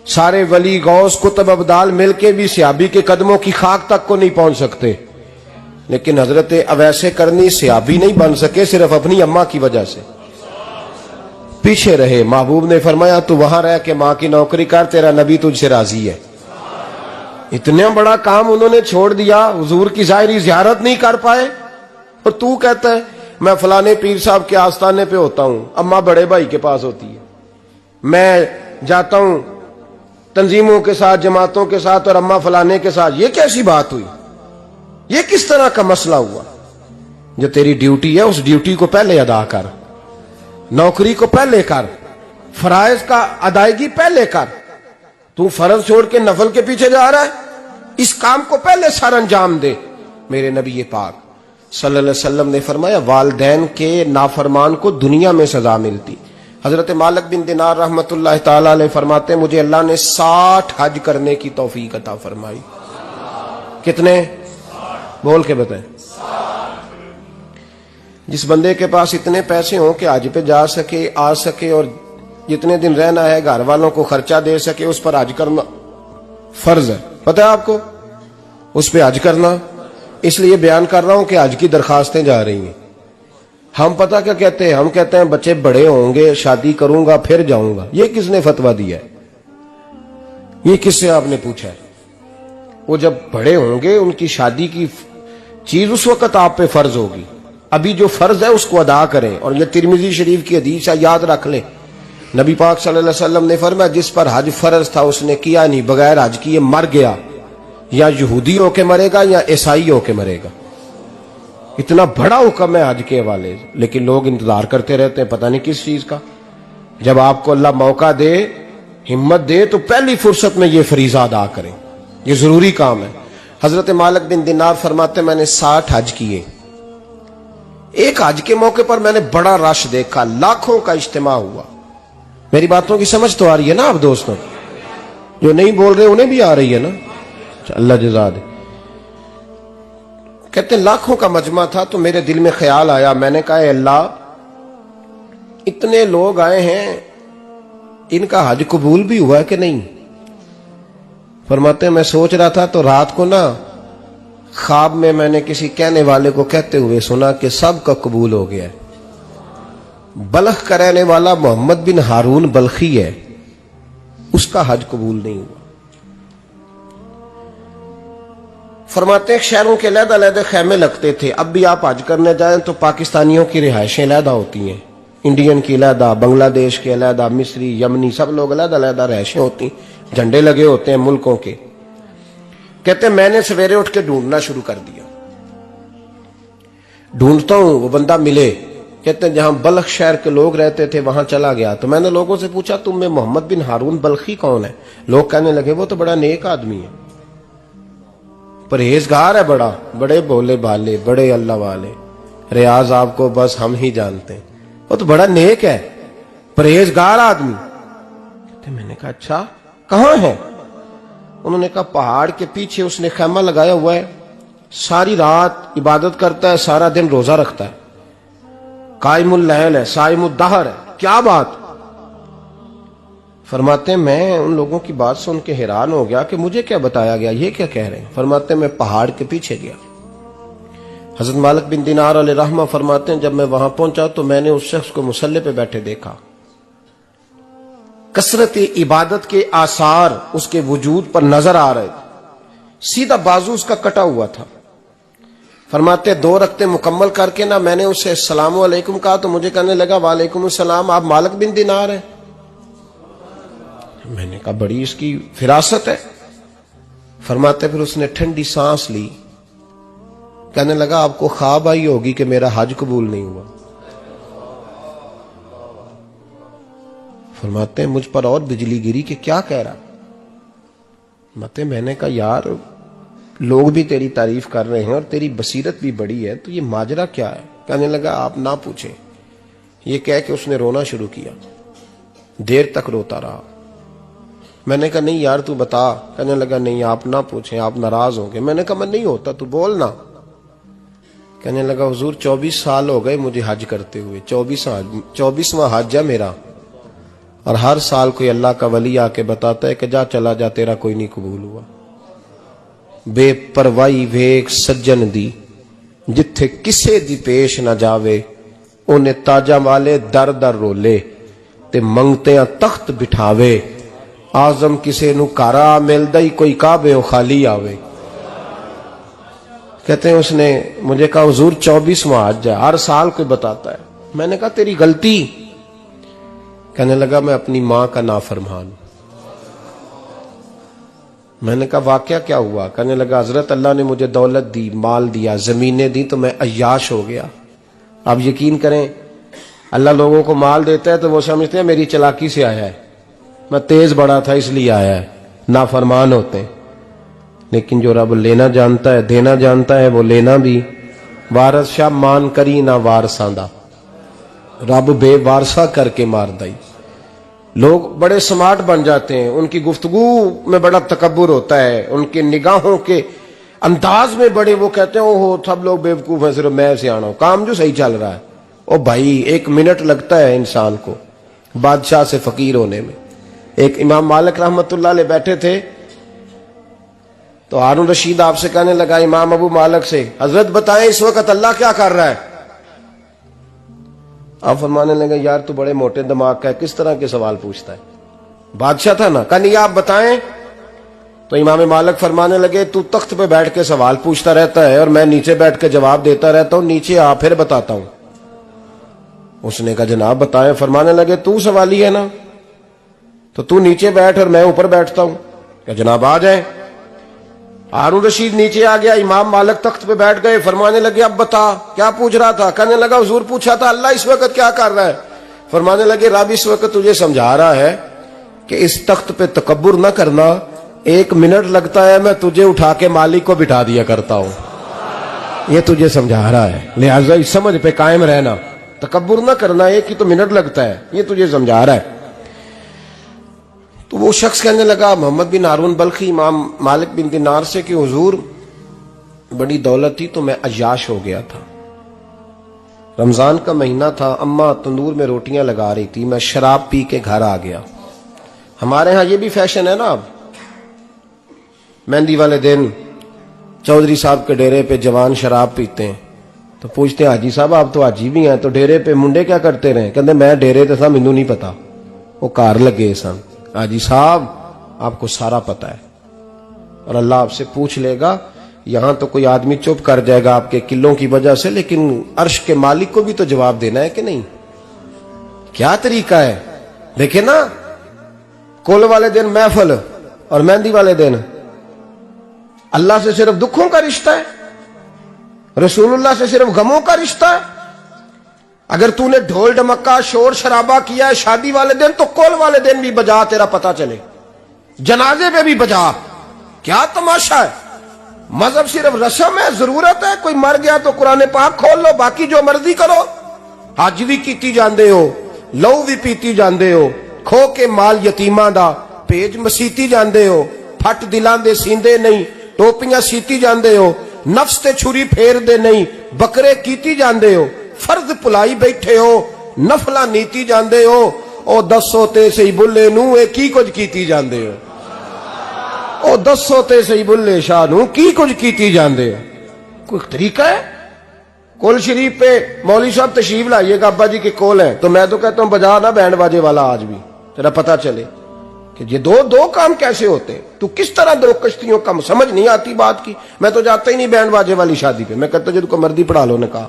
سارے ولی غوث کتب ابدال مل کے بھی سیابی کے قدموں کی خاک تک کو نہیں پہنچ سکتے، لیکن حضرت اویس کرنی سیابی نہیں بن سکے صرف اپنی اماں کی وجہ سے، پیچھے رہے۔ محبوب نے فرمایا تو وہاں رہ کے ماں کی نوکری کر، تیرا نبی تجھ سے راضی ہے۔ اتنا بڑا کام انہوں نے چھوڑ دیا، حضور کی ظاہری زیارت نہیں کر پائے، اور تو کہتا ہے میں فلانے پیر صاحب کے آستانے پہ ہوتا ہوں، اماں بڑے بھائی کے پاس ہوتی ہے، میں جاتا ہوں تنظیموں کے ساتھ جماعتوں کے ساتھ اور اماں فلانے کے ساتھ۔ یہ کیسی بات ہوئی؟ یہ کس طرح کا مسئلہ ہوا؟ جو تیری ڈیوٹی ہے اس ڈیوٹی کو پہلے ادا کر، نوکری کو پہلے کر، فرائض کا ادائیگی پہلے کر۔ تو فرض چھوڑ کے نفل کے پیچھے جا رہا ہے، اس کام کو پہلے سر انجام دے۔ میرے نبی پاک صلی اللہ علیہ وسلم نے فرمایا والدین کے نافرمان کو دنیا میں سزا ملتی۔ حضرت مالک بن دینار رحمت اللہ تعالی علیہ فرماتے ہیں مجھے اللہ نے 60 حج کرنے کی توفیق عطا فرمائی۔ کتنے؟ بول کے بتائیں۔ جس بندے کے پاس اتنے پیسے ہوں کہ حج پہ جا سکے، آ سکے، اور جتنے دن رہنا ہے گھر والوں کو خرچہ دے سکے، اس پر حج کرنا فرض ہے۔ پتہ ہے آپ کو اس پہ حج کرنا؟ اس لیے بیان کر رہا ہوں کہ حج کی درخواستیں جا رہی ہیں۔ ہم پتہ کیا کہتے ہیں؟ ہم کہتے ہیں بچے بڑے ہوں گے، شادی کروں گا پھر جاؤں گا۔ یہ کس نے فتویٰ دیا ہے؟ یہ کس سے آپ نے پوچھا ہے؟ وہ جب بڑے ہوں گے ان کی شادی کی چیز اس وقت آپ پہ فرض ہوگی، ابھی جو فرض ہے اس کو ادا کریں۔ اور یہ ترمذی شریف کی حدیث ہے، یاد رکھ لیں، نبی پاک صلی اللہ علیہ وسلم نے فرمایا جس پر حج فرض تھا اس نے کیا نہیں، بغیر حج کیے مر گیا، یا یہودی ہو کے مرے گا یا عیسائی ہو کے مرے گا۔ اتنا بڑا حکم ہے حج کے حوالے سے، لیکن لوگ انتظار کرتے رہتے ہیں پتہ نہیں کس چیز کا۔ جب آپ کو اللہ موقع دے، ہمت دے، تو پہلی فرصت میں یہ فریضہ ادا کریں، یہ ضروری کام ہے۔ حضرت مالک بن دینار فرماتے میں نے 60 حج کیے، ایک حج کے موقع پر میں نے بڑا رش دیکھا، لاکھوں کا اجتماع ہوا۔ میری باتوں کی سمجھ تو آ رہی ہے نا آپ دوستوں؟ جو نہیں بول رہے انہیں بھی آ رہی ہے نا؟ اللہ جزا دے۔ کہتے ہیں لاکھوں کا مجمع تھا، تو میرے دل میں خیال آیا، میں نے کہا اے اللہ اتنے لوگ آئے ہیں، ان کا حج قبول بھی ہوا ہے کہ نہیں؟ فرماتے ہیں میں سوچ رہا تھا تو رات کو نا خواب میں نے کسی کہنے والے کو کہتے ہوئے سنا کہ سب کا قبول ہو گیا ہے۔ بلخ کا رہنے والا محمد بن ہارون بلخی ہے، اس کا حج قبول نہیں ہوا۔ فرماتے ہیں شہروں کے علیحدہ علیحدہ خیمے لگتے تھے، اب بھی آپ حج کرنے جائیں تو پاکستانیوں کی رہائشیں علیحدہ ہوتی ہیں، انڈین کی علیحدہ، بنگلہ دیش کے علیحدہ، مصری، یمنی، سب لوگ علیحدہ علیحدہ رہائشیں ہوتی ہیں، جھنڈے لگے ہوتے ہیں ملکوں کے۔ کہتے ہیں میں نے سویرے اٹھ کے ڈھونڈنا شروع کر دیا، ڈھونڈتا ہوں وہ بندہ ملے۔ کہتے ہیں جہاں بلخ شہر کے لوگ رہتے تھے وہاں چلا گیا، تو میں نے لوگوں سے پوچھا تم میں محمد بن ہارون بلخی کون ہے؟ لوگ کہنے لگے وہ تو بڑا نیک آدمی ہے، پرہیزگار ہے، بڑے بولے بالے، بڑے اللہ والے، ریاض آپ کو بس ہم ہی جانتے ہیں، وہ تو بڑا نیک ہے، پرہیزگار آدمی۔ کہتے میں نے کہا اچھا کہاں ہے؟ انہوں نے کہا پہاڑ کے پیچھے اس نے خیمہ لگایا ہوا ہے، ساری رات عبادت کرتا ہے، سارا دن روزہ رکھتا ہے، قائم اللیل ہے، صائم الدہر ہے۔ کیا بات؟ فرماتے ہیں میں ان لوگوں کی بات سن کے حیران ہو گیا کہ مجھے کیا بتایا گیا، یہ کیا کہہ رہے ہیں؟ فرماتے ہیں میں پہاڑ کے پیچھے گیا. حضرت مالک بن دینار علیہ رحمہ فرماتے ہیں جب میں وہاں پہنچا تو میں نے اس شخص کو مصلی پہ بیٹھے دیکھا. کثرت عبادت کے آثار اس کے وجود پر نظر آ رہے تھے. سیدھا بازو اس کا کٹا ہوا تھا. فرماتے 2 رکعتیں مکمل کر کے نا میں نے اسے السلام علیکم کہا تو مجھے کہنے لگا وعلیکم السلام، آپ مالک بن دینار ہیں؟ میں نے کہا بڑی اس کی فراست ہے. فرماتے پھر اس نے ٹھنڈی سانس لی، کہنے لگا آپ کو خواب آئی ہوگی کہ میرا حج قبول نہیں ہوا. فرماتے ہیں مجھ پر اور بجلی گری کہ کیا کہہ رہا. فرماتے میں نے کہا یار لوگ بھی تیری تعریف کر رہے ہیں اور تیری بصیرت بھی بڑی ہے، تو یہ ماجرا کیا ہے؟ کہنے لگا آپ نہ پوچھیں. یہ کہہ کے اس نے رونا شروع کیا. دیر تک روتا رہا. میں نے کہا نہیں یار تو بتا. کہنے لگا نہیں آپ نہ پوچھیں، آپ ناراض ہوں گے. میں نے کہا میں نہیں ہوتا، تو بولنا. کہنے لگا حضور 24 سال ہو گئے مجھے حج کرتے ہوئے، 24واں حج ہے میرا، اور ہر سال کوئی اللہ کا ولی آ کے بتاتا ہے کہ جا چلا جا تیرا کوئی نہیں قبول ہوا. بے پروائی ویک سجن دی جتھے کسے دی پیش نہ جاوے، اونے تاجا والے در در رولے تے منگتیاں تخت بٹھاوے. آزم کسے نو کارا ملدا ہی کوئی کعبے او خالی آوے. کہتے ہیں اس نے مجھے کہا حضور 24واں حج ہے، ہر سال کوئی بتاتا ہے. میں نے کہا تیری غلطی. کہنے لگا میں اپنی ماں کا نافرمان. میں نے کہا واقعہ کیا ہوا؟ کہنے لگا حضرت اللہ نے مجھے دولت دی، مال دیا، زمینیں دی تو میں عیاش ہو گیا. آپ یقین کریں اللہ لوگوں کو مال دیتا ہے تو وہ سمجھتے ہیں میری چلاکی سے آیا ہے، میں تیز بڑا تھا اس لیے آیا ہے. نافرمان ہوتے ہیں. لیکن جو رب لینا جانتا ہے دینا جانتا ہے وہ لینا بھی. وارث شاہ مان کری نہ وارثاں دا، رب بے وارثہ کر کے مار دائی. لوگ بڑے سمارٹ بن جاتے ہیں، ان کی گفتگو میں بڑا تکبر ہوتا ہے، ان کے نگاہوں کے انداز میں بڑے وہ کہتے ہیں اوہ سب لوگ بیوقوف ہیں صرف میں سیاںا ہوں، کام جو صحیح چل رہا ہے. او بھائی 1 منٹ لگتا ہے انسان کو بادشاہ سے فقیر ہونے میں. ایک امام مالک رحمت اللہ علیہ بیٹھے تھے تو ہارون رشید آپ سے کہنے لگا امام ابو مالک سے حضرت بتائیں اس وقت اللہ کیا کر رہا ہے؟ آپ فرمانے لگے یار تو بڑے موٹے دماغ کا ہے، کس طرح کے سوال پوچھتا ہے؟ بادشاہ تھا نا. کہا نہیں آپ بتائیں. تو امام مالک فرمانے لگے تو تخت پہ بیٹھ کے سوال پوچھتا رہتا ہے اور میں نیچے بیٹھ کے جواب دیتا رہتا ہوں، نیچے آ پھر بتاتا ہوں. اس نے کہا جناب بتائیں. فرمانے لگے تو سوالی ہے نا، تو تو نیچے بیٹھ اور میں اوپر بیٹھتا ہوں. کہ جناب آ جائیں. ہارون رشید نیچے آ گیا، امام مالک تخت پہ بیٹھ گئے. فرمانے لگے اب بتا کیا پوچھ رہا تھا؟ کہنے لگا حضور پوچھا تھا اللہ اس وقت کیا کر رہا ہے. فرمانے لگے رب اس وقت تجھے سمجھا رہا ہے کہ اس تخت پہ تکبر نہ کرنا، 1 منٹ لگتا ہے میں تجھے اٹھا کے مالک کو بٹھا دیا کرتا ہوں. یہ تجھے سمجھا رہا ہے، لہٰذا اس سمجھ پہ قائم رہنا، تکبر نہ کرنا، 1 ہی تو منٹ لگتا ہے، یہ تجھے سمجھا رہا ہے. تو وہ شخص کہنے لگا محمد بن ہارون بلخی امام مالک بن دینار سے کہ حضور بڑی دولت تھی تو میں عیاش ہو گیا تھا. رمضان کا مہینہ تھا، اماں تندور میں روٹیاں لگا رہی تھی، میں شراب پی کے گھر آ گیا. ہمارے ہاں یہ بھی فیشن ہے نا، اب مہندی والے دن چودھری صاحب کے ڈیرے پہ جوان شراب پیتے ہیں تو پوچھتے ہیں حاجی صاحب آپ تو حاجی بھی ہیں تو ڈیرے پہ منڈے کیا کرتے رہے؟ کہتے میں ڈیرے تے سا مینوں نہیں پتا، وہ کار لگے سن. حاجی صاحب آپ کو سارا پتا ہے اور اللہ آپ سے پوچھ لے گا. یہاں تو کوئی آدمی چپ کر جائے گا آپ کے قلوں کی وجہ سے، لیکن عرش کے مالک کو بھی تو جواب دینا ہے کہ نہیں؟ کیا طریقہ ہے؟ دیکھیں نا، کل والے دن محفل اور مہندی والے دن اللہ سے صرف دکھوں کا رشتہ ہے، رسول اللہ سے صرف غموں کا رشتہ ہے. اگر تو نے ڈھول ڈمکا شور شرابہ کیا ہے شادی والے دن تو کل والے دن بھی بجا، تیرا پتا چلے، جنازے پہ بھی بجا. کیا تماشا ہے؟ مذہب صرف رسم ہے، ضرورت ہے. کوئی مر گیا تو قرآن پاک کھول لو، باقی جو مرضی کرو. حج بھی کیتی جاندے ہو، لو بھی پیتی جاندے ہو، کھو کے مال یتیماں دا پیج مسیتی جاندے ہو، پھٹ دلاں دے سیندے نہیں، ٹوپیاں سیتی جاندے ہو، نفس تے چھری پھیر دے نہیں، بکرے کیتی جاندے ہو، فرض پلائی بیٹھے ہو، نفلا نیتی جاندے ہو. او 10 ہوتے سی بلے نو اے کی کچھ کیتی جاندے ہو، او 10 ہوتے سی بلے شاہ نو کی کچھ کیتی جاندے ہو. کوئی طریقہ ہے؟ کول شریف پہ مولوی صاحب تشریف لائیے گا، ابا جی کے کول ہیں، تو میں تو کہتا ہوں بجا نا بینڈ باجے والا آج بھی، تیرا پتہ چلے کہ یہ دو کام کیسے ہوتے ہیں. تو کس طرح دو کشتیوں کا سمجھ نہیں آتی بات کی. میں تو جاتا ہی نہیں بینڈ باجے والی شادی پہ، میں کہتا ہوں جن کو مردی پڑھا لو نے کہا،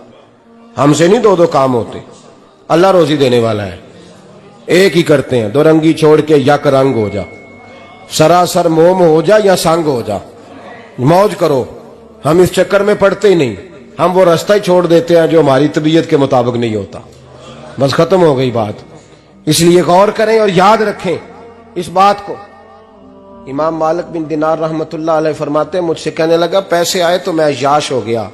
ہم سے نہیں دو کام ہوتے. اللہ روزی دینے والا ہے، ایک ہی کرتے ہیں. دو رنگی چھوڑ کے یک رنگ ہو جا، سراسر موم ہو جا یا سنگ ہو جا، موج کرو. ہم اس چکر میں پڑتے ہی نہیں، ہم وہ راستہ ہی چھوڑ دیتے ہیں جو ہماری طبیعت کے مطابق نہیں ہوتا. بس ختم ہو گئی بات. اس لیے غور کریں اور یاد رکھیں اس بات کو. امام مالک بن دینار رحمت اللہ علیہ فرماتے ہیں مجھ سے کہنے لگا پیسے آئے تو میں عیاش ہو گیا.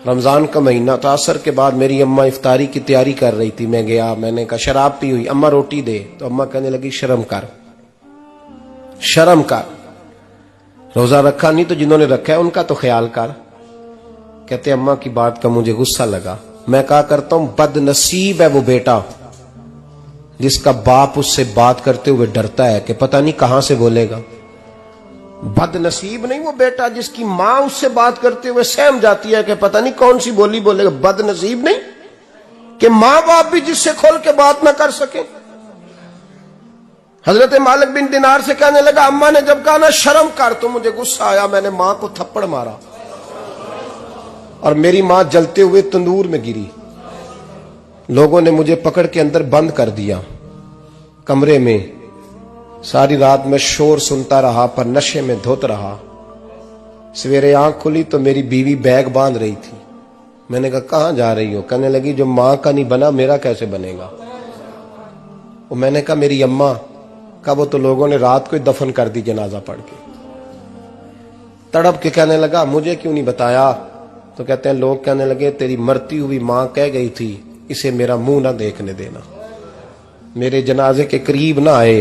رمضان کا مہینہ تھا، عصر کے بعد میری اماں افطاری کی تیاری کر رہی تھی. میں گیا، میں نے کہا شراب پی ہوئی، اماں روٹی دے. تو اماں کہنے لگی شرم کر، شرم کر، روزہ رکھا نہیں تو جنہوں نے رکھا ہے ان کا تو خیال کر. کہتے اماں کی بات کا مجھے غصہ لگا. میں کہا کرتا ہوں بد نصیب ہے وہ بیٹا جس کا باپ اس سے بات کرتے ہوئے ڈرتا ہے کہ پتہ نہیں کہاں سے بولے گا. بد نصیب نہیں وہ بیٹا جس کی ماں اس سے بات کرتے ہوئے سہم جاتی ہے کہ پتہ نہیں کون سی بولی بولے گا. بد نصیب نہیں کہ ماں باپ بھی جس سے کھول کے بات نہ کر سکیں. حضرت مالک بن دینار سے کہنے لگا اماں نے جب کہا نا شرم کر تو مجھے غصہ آیا، میں نے ماں کو تھپڑ مارا اور میری ماں جلتے ہوئے تندور میں گری. لوگوں نے مجھے پکڑ کے اندر بند کر دیا کمرے میں. ساری رات میں شور سنتا رہا پر نشے میں دھوت رہا. سویرے آنکھ کھلی تو میری بیوی بیگ باندھ رہی تھی. میں نے کہا کہاں جا رہی ہو؟ کہنے لگی جو ماں کا نہیں بنا میرا کیسے بنے گا. میں نے کہا میری اماں کا وہ تو لوگوں نے رات کو ہی دفن کر دی جنازہ پڑھ کے. تڑپ کے کہنے لگا مجھے کیوں نہیں بتایا؟ تو کہتے ہیں لوگ کہنے لگے تیری مرتی ہوئی ماں کہہ گئی تھی اسے میرا منہ نہ دیکھنے دینا، میرے جنازے کے قریب نہ آئے.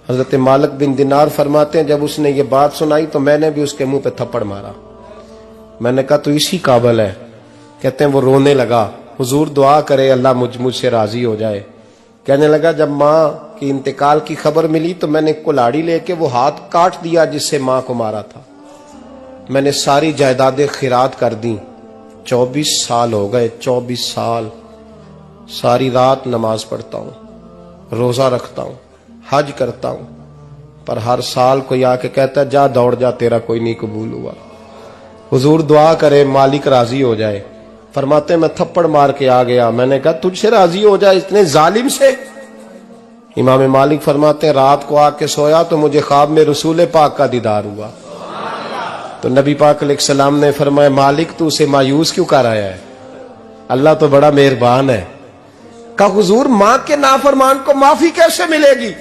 حضرت مالک بن دینار فرماتے ہیں جب اس نے یہ بات سنائی تو میں نے بھی اس کے منہ پہ تھپڑ مارا. میں نے کہا تو اسی قابل ہے. کہتے ہیں وہ رونے لگا، حضور دعا کرے اللہ مجھ سے راضی ہو جائے. کہنے لگا جب ماں کی انتقال کی خبر ملی تو میں نے کلاڑی لے کے وہ ہاتھ کاٹ دیا جس سے ماں کو مارا تھا. میں نے ساری جائیدادیں خیرات کر دیں. 24 سال ہو گئے، 24 سال ساری رات نماز پڑھتا ہوں، روزہ رکھتا ہوں، حج کرتا ہوں، پر ہر سال کوئی آ کے کہتا ہے جا دوڑ جا تیرا کوئی نہیں قبول ہوا. حضور دعا کرے مالک راضی ہو جائے. فرماتے میں تھپڑ مار کے آ گیا. میں نے کہا تجھ سے راضی ہو جائے اتنے ظالم سے؟ امام مالک فرماتے ہیں رات کو آ کے سویا تو مجھے خواب میں رسول پاک کا دیدار ہوا. تو نبی پاک علیہ السلام نے فرمایا مالک تو اسے مایوس کیوں کر آیا ہے؟ اللہ تو بڑا مہربان ہے. کہا حضور ماں کے نافرمان کو معافی کیسے ملے گی؟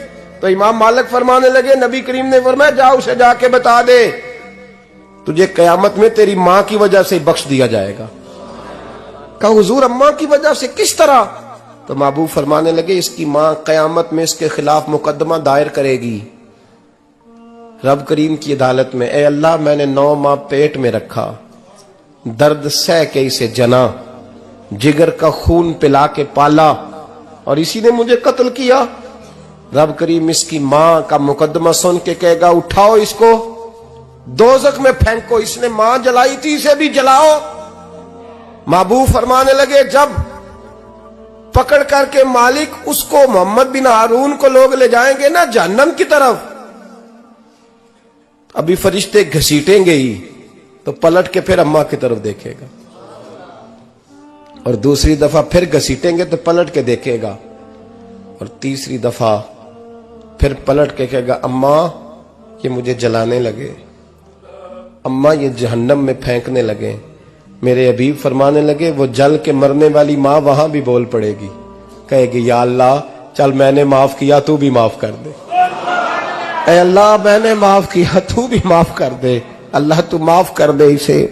تو امام مالک فرمانے لگے نبی کریم نے فرمایا جا اسے جا کے بتا دے تجھے قیامت میں تیری ماں کی وجہ سے بخش دیا جائے گا. کہا حضور اماں کی وجہ سے کس طرح؟ تو محبوب فرمانے لگے اس کی ماں قیامت میں اس کے خلاف مقدمہ دائر کرے گی رب کریم کی عدالت میں. اے اللہ میں نے 9 ماہ پیٹ میں رکھا، درد سہ کے اسے جنا، جگر کا خون پلا کے پالا اور اسی نے مجھے قتل کیا. رب کریم اس کی ماں کا مقدمہ سن کے کہے گا اٹھاؤ اس کو دوزخ میں پھینکو، اس نے ماں جلائی تھی اسے بھی جلاؤ. محبوب فرمانے لگے جب پکڑ کر کے مالک اس کو محمد بن ہارون کو لوگ لے جائیں گے نا جہنم کی طرف، ابھی فرشتے گھسیٹیں گے ہی تو پلٹ کے پھر اماں کی طرف دیکھے گا اور دوسری دفعہ پھر گھسیٹیں گے تو پلٹ کے دیکھے گا اور تیسری دفعہ پھر پلٹ کے کہے گا اماں یہ مجھے جلانے لگے، اماں یہ جہنم میں پھینکنے لگے. میرے حبیب فرمانے لگے وہ جل کے مرنے والی ماں وہاں بھی بول پڑے گی، کہے گی یا اللہ چل میں نے معاف کیا تو بھی معاف کر دے. اے اللہ میں نے معاف کیا تو بھی معاف کر دے. اللہ تو معاف کر دے اسے،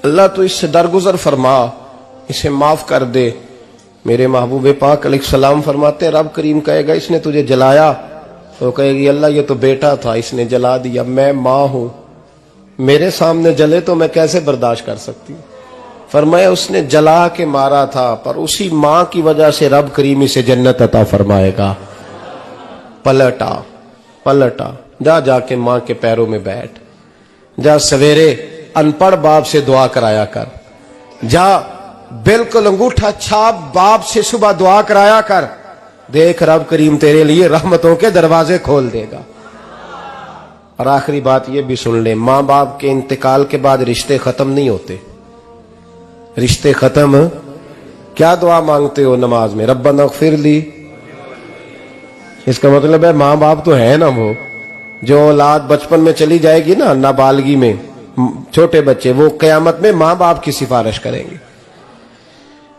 اللہ تو اس سے درگزر فرما، اسے معاف کر دے. میرے محبوب پاک علیہ السلام فرماتے رب کریم کہے گا اس نے تجھے جلایا تو کہے گی اللہ یہ تو بیٹا تھا اس نے جلا دیا، میں ماں ہوں، میرے سامنے جلے تو میں کیسے برداشت کر سکتی ہوں. فرمایا اس نے جلا کے مارا تھا، پر اسی ماں کی وجہ سے رب کریم اسے جنت عطا فرمائے گا۔ پلٹا جا کے ماں کے پیروں میں بیٹھ، جا سویرے ان پڑھ باپ سے دعا کرایا کر، جا بالکل انگوٹھا چھاپ باپ سے صبح دعا کرایا کر، دیکھ رب کریم تیرے لیے رحمتوں کے دروازے کھول دے گا۔ اور آخری بات یہ بھی سن لے، ماں باپ کے انتقال کے بعد رشتے ختم نہیں ہوتے۔ رشتے ختم کیا دعا مانگتے ہو نماز میں؟ ربنا اغفر لی، اس کا مطلب ہے ماں باپ تو ہے نا، وہ جو اولاد بچپن میں چلی جائے گی نا، نابالغی میں چھوٹے بچے، وہ قیامت میں ماں باپ کی سفارش کریں گے۔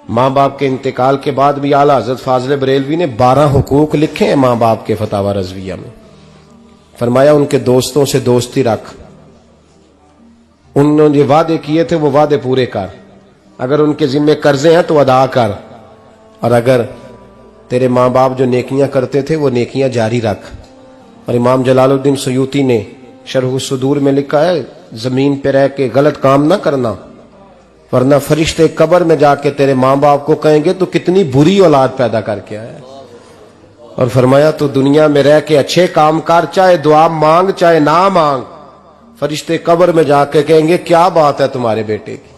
ماں باپ کے انتقال کے بعد بھی اعلیٰ حضرت فاضل بریلوی نے 12 حقوق لکھے ہیں ماں باپ کے فتاوی رضویہ میں۔ فرمایا ان کے دوستوں سے دوستی رکھ، انہوں نے وعدے کیے تھے وہ وعدے پورے کر، اگر ان کے ذمہ قرضے ہیں تو ادا کر، اور اگر تیرے ماں باپ جو نیکیاں کرتے تھے وہ نیکیاں جاری رکھ۔ اور امام جلال الدین سیوطی نے شرح الصدور میں لکھا ہے، زمین پہ رہ کے غلط کام نہ کرنا، ورنہ فرشتے قبر میں جا کے تیرے ماں باپ کو کہیں گے تو کتنی بری اولاد پیدا کر کے آیا ہے۔ اور فرمایا تو دنیا میں رہ کے اچھے کام کر، چاہے دعا مانگ چاہے نہ مانگ، فرشتے قبر میں جا کے کہیں گے کیا بات ہے تمہارے بیٹے کی،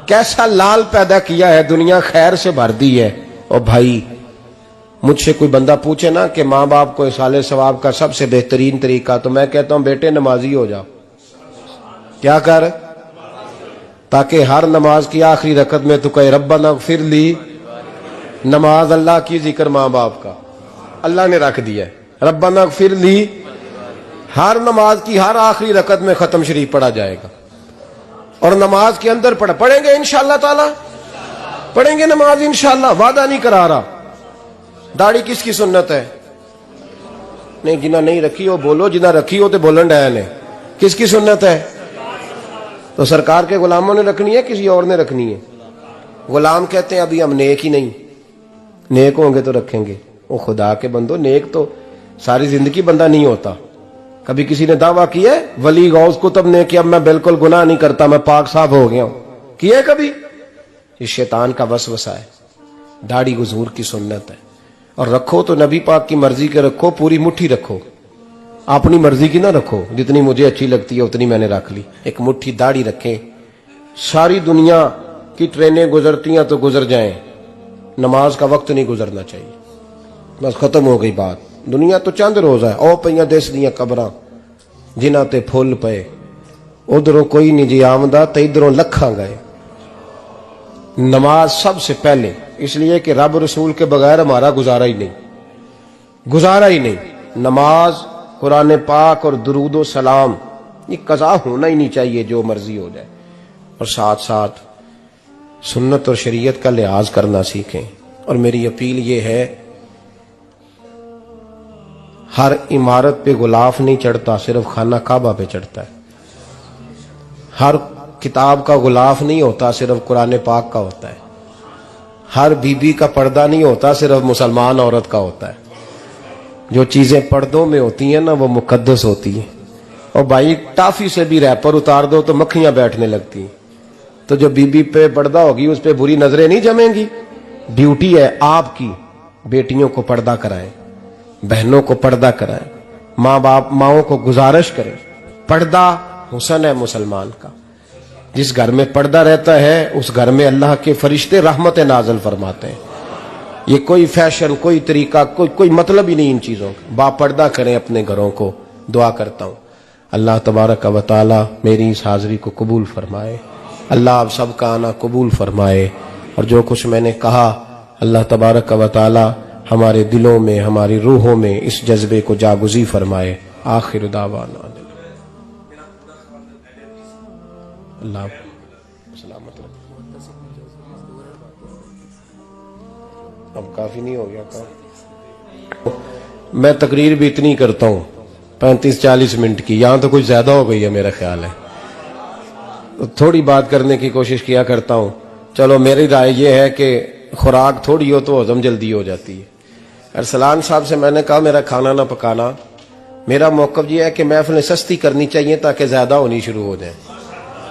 کیسا لال پیدا کیا ہے، دنیا خیر سے بھر دی ہے۔ اور بھائی مجھ سے کوئی بندہ پوچھے نا کہ ماں باپ کو ایصال ثواب کا سب سے بہترین طریقہ، تو میں کہتا ہوں بیٹے نمازی ہو جاؤ۔ کیا کر؟ تاکہ ہر نماز کی آخری رکعت میں تو کہے ربنا اغفر لی۔ نماز اللہ کی، ذکر ماں باپ کا، اللہ نے رکھ دیا ہے ربنا اغفر لی۔ ہر نماز کی ہر آخری رکعت میں ختم شریف پڑھا جائے گا، اور نماز کے اندر پڑھیں گے انشاءاللہ تعالی، پڑھیں گے نماز انشاءاللہ، وعدہ نہیں کرا رہا۔ داڑھی کس کی سنت ہے؟ نہیں جنہ نہیں رکھی ہو بولو، جنہ رکھی ہو تو بولن ڈایا نے۔ کس کی سنت ہے؟ تو سرکار کے غلاموں نے رکھنی ہے کسی اور نے رکھنی ہے؟ غلام کہتے ہیں ابھی ہم نیک ہی نہیں، نیک ہوں گے تو رکھیں گے۔ وہ خدا کے بندو، نیک تو ساری زندگی بندہ نہیں ہوتا۔ کبھی کسی نے دعویٰ کیا ہے ولی غوث کتب نے کہ اب میں بالکل گناہ نہیں کرتا، میں پاک صاف ہو گیا ہوں؟ کیا ہے کبھی؟ یہ شیطان کا وسوسہ ہے۔ داڑھی حضور کی سنت ہے، اور رکھو تو نبی پاک کی مرضی کے رکھو، پوری مٹھی رکھو، اپنی مرضی کی نہ رکھو، جتنی مجھے اچھی لگتی ہے اتنی میں نے رکھ لی۔ ایک مٹھی داڑھی رکھیں، ساری دنیا کی ٹرینیں گزرتی ہیں تو گزر جائیں، نماز کا وقت نہیں گزرنا چاہیے، بس ختم ہو گئی بات۔ دنیا تو چند روز ہے، او پئیاں دس دیاں قبراں جنہاں تے پھول پئے، ادھروں کوئی نہیں جی آمدہ تے ادھروں لکھاں گئے۔ نماز سب سے پہلے، اس لیے کہ رب رسول کے بغیر ہمارا گزارا ہی نہیں۔ نماز، قرآن پاک اور درود و سلام، یہ قضا ہونا ہی نہیں چاہیے، جو مرضی ہو جائے۔ اور ساتھ ساتھ سنت اور شریعت کا لحاظ کرنا سیکھیں۔ اور میری اپیل یہ ہے، ہر عمارت پہ غلاف نہیں چڑھتا، صرف خانہ کعبہ پہ چڑھتا ہے۔ ہر کتاب کا غلاف نہیں ہوتا، صرف قرآن پاک کا ہوتا ہے۔ ہر بی بی کا پردہ نہیں ہوتا، صرف مسلمان عورت کا ہوتا ہے۔ جو چیزیں پردوں میں ہوتی ہیں نا وہ مقدس ہوتی ہیں۔ اور بھائی ٹافی سے بھی ریپر اتار دو تو مکھیاں بیٹھنے لگتی ہیں، تو جو بی بی پہ پردہ ہوگی اس پہ بری نظریں نہیں جمیں گی۔ ڈیوٹی ہے آپ کی، بیٹیوں کو پردہ کرائیں، بہنوں کو پردہ کرائیں، ماؤں کو گزارش کریں۔ پردہ حسن ہے مسلمان کا۔ جس گھر میں پردہ رہتا ہے اس گھر میں اللہ کے فرشتے رحمت نازل فرماتے ہیں۔ یہ کوئی فیشن، کوئی طریقہ، کوئی مطلب ہی نہیں ان چیزوں کا۔ با پردہ کریں اپنے گھروں کو۔ دعا کرتا ہوں اللہ تبارک و تعالی میری اس حاضری کو قبول فرمائے، اللہ آپ سب کا آنا قبول فرمائے، اور جو کچھ میں نے کہا اللہ تبارک و تعالی ہمارے دلوں میں، ہماری روحوں میں اس جذبے کو جاگزی فرمائے۔ آخر دعوانا اللہ سلامت رکھے۔ اب کافی نہیں ہو گیا کام؟ میں تقریر بھی اتنی کرتا ہوں 35-40 منٹ کی، یہاں تو کچھ زیادہ ہو گئی ہے میرا خیال ہے، تھوڑی بات کرنے کی کوشش کیا کرتا ہوں۔ چلو میری رائے یہ ہے کہ خوراک تھوڑی ہو تو ہضم جلدی ہو جاتی ہے۔ ارسلان صاحب سے میں نے کہا میرا کھانا نہ پکانا، میرا موقف یہ ہے کہ محفلیں سستی کرنی چاہیے تاکہ زیادہ ہونی شروع ہو جائیں۔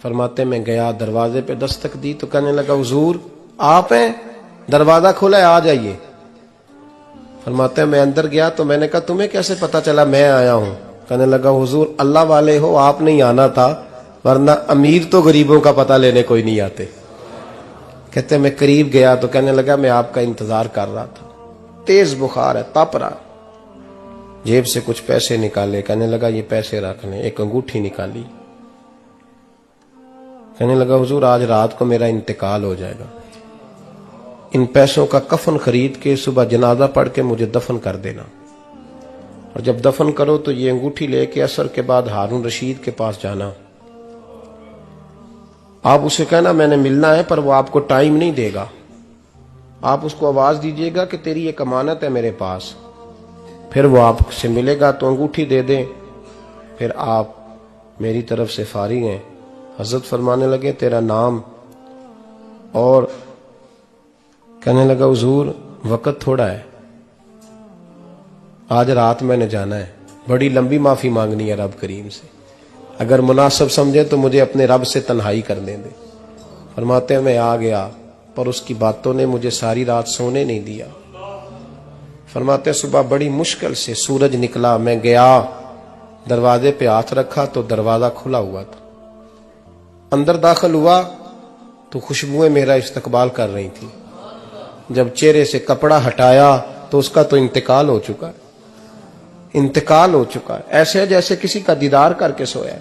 فرماتے میں گیا, دروازے پہ دستک دی تو کہنے لگا حضور آپ ہیں, دروازہ کھلا ہے آ جائیے. فرماتے ہیں میں اندر گیا تو میں نے کہا تمہیں کیسے پتا چلا میں آیا ہوں؟ کہنے لگا حضور اللہ والے ہو, آپ نہیں آنا تھا, ورنہ امیر تو غریبوں کا پتہ لینے کوئی نہیں آتے. کہتے میں قریب گیا تو کہنے لگا میں آپ کا انتظار کر رہا تھا, تیز بخار ہے, تپ رہا. جیب سے کچھ پیسے نکالے, کہنے لگا یہ پیسے رکھ لیں. ایک انگوٹھی نکالی, کہنے لگا حضور آج رات کو میرا انتقال ہو جائے گا, ان پیسوں کا کفن خرید کے صبح جنازہ پڑھ کے مجھے دفن کر دینا, اور جب دفن کرو تو یہ انگوٹھی لے کے عصر کے بعد ہارون رشید کے پاس جانا. آپ اسے کہنا میں نے ملنا ہے, پر وہ آپ کو ٹائم نہیں دے گا. آپ اس کو آواز دیجئے گا کہ تیری ایک امانت ہے میرے پاس, پھر وہ آپ سے ملے گا تو انگوٹھی دے دیں, پھر آپ میری طرف سے فارغ ہیں. حضرت فرمانے لگے تیرا نام, اور کہنے لگا حضور وقت تھوڑا ہے, آج رات میں نے جانا ہے, بڑی لمبی معافی مانگنی ہے رب کریم سے, اگر مناسب سمجھے تو مجھے اپنے رب سے تنہائی کرنے دے. فرماتے ہیں میں آ گیا, پر اس کی باتوں نے مجھے ساری رات سونے نہیں دیا. فرماتے ہیں صبح بڑی مشکل سے سورج نکلا, میں گیا دروازے پہ ہاتھ رکھا تو دروازہ کھلا ہوا تھا. اندر داخل ہوا تو خوشبوئیں میرا استقبال کر رہی تھی. جب چہرے سے کپڑا ہٹایا تو اس کا تو انتقال ہو چکا ہے, انتقال ہو چکا ہے, ایسے ہے جیسے کسی کا دیدار کر کے سویا ہے.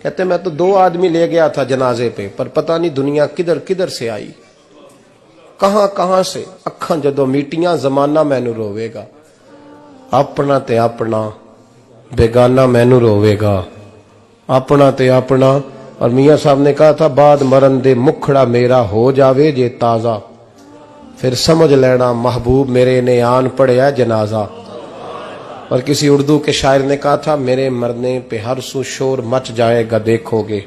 کہتے میں تو 2 آدمی لے گیا تھا جنازے پہ, پر پتہ نہیں دنیا کدھر کدھر سے آئی, کہاں کہاں سے. اکھاں جدو میٹیاں زمانہ مینو روے گا, اپنا تے اپنا بیگانہ مینو روے گا, اپنا تے اپنا. اور میاں صاحب نے کہا تھا بعد مرن دے مکھڑا میرا ہو جاوے جے تازہ, پھر سمجھ لینا محبوب میرے نے آن پڑیا جنازہ. اور کسی اردو کے شاعر نے کہا تھا میرے مرنے پہ ہر سو شور مچ جائے گا دیکھو گے,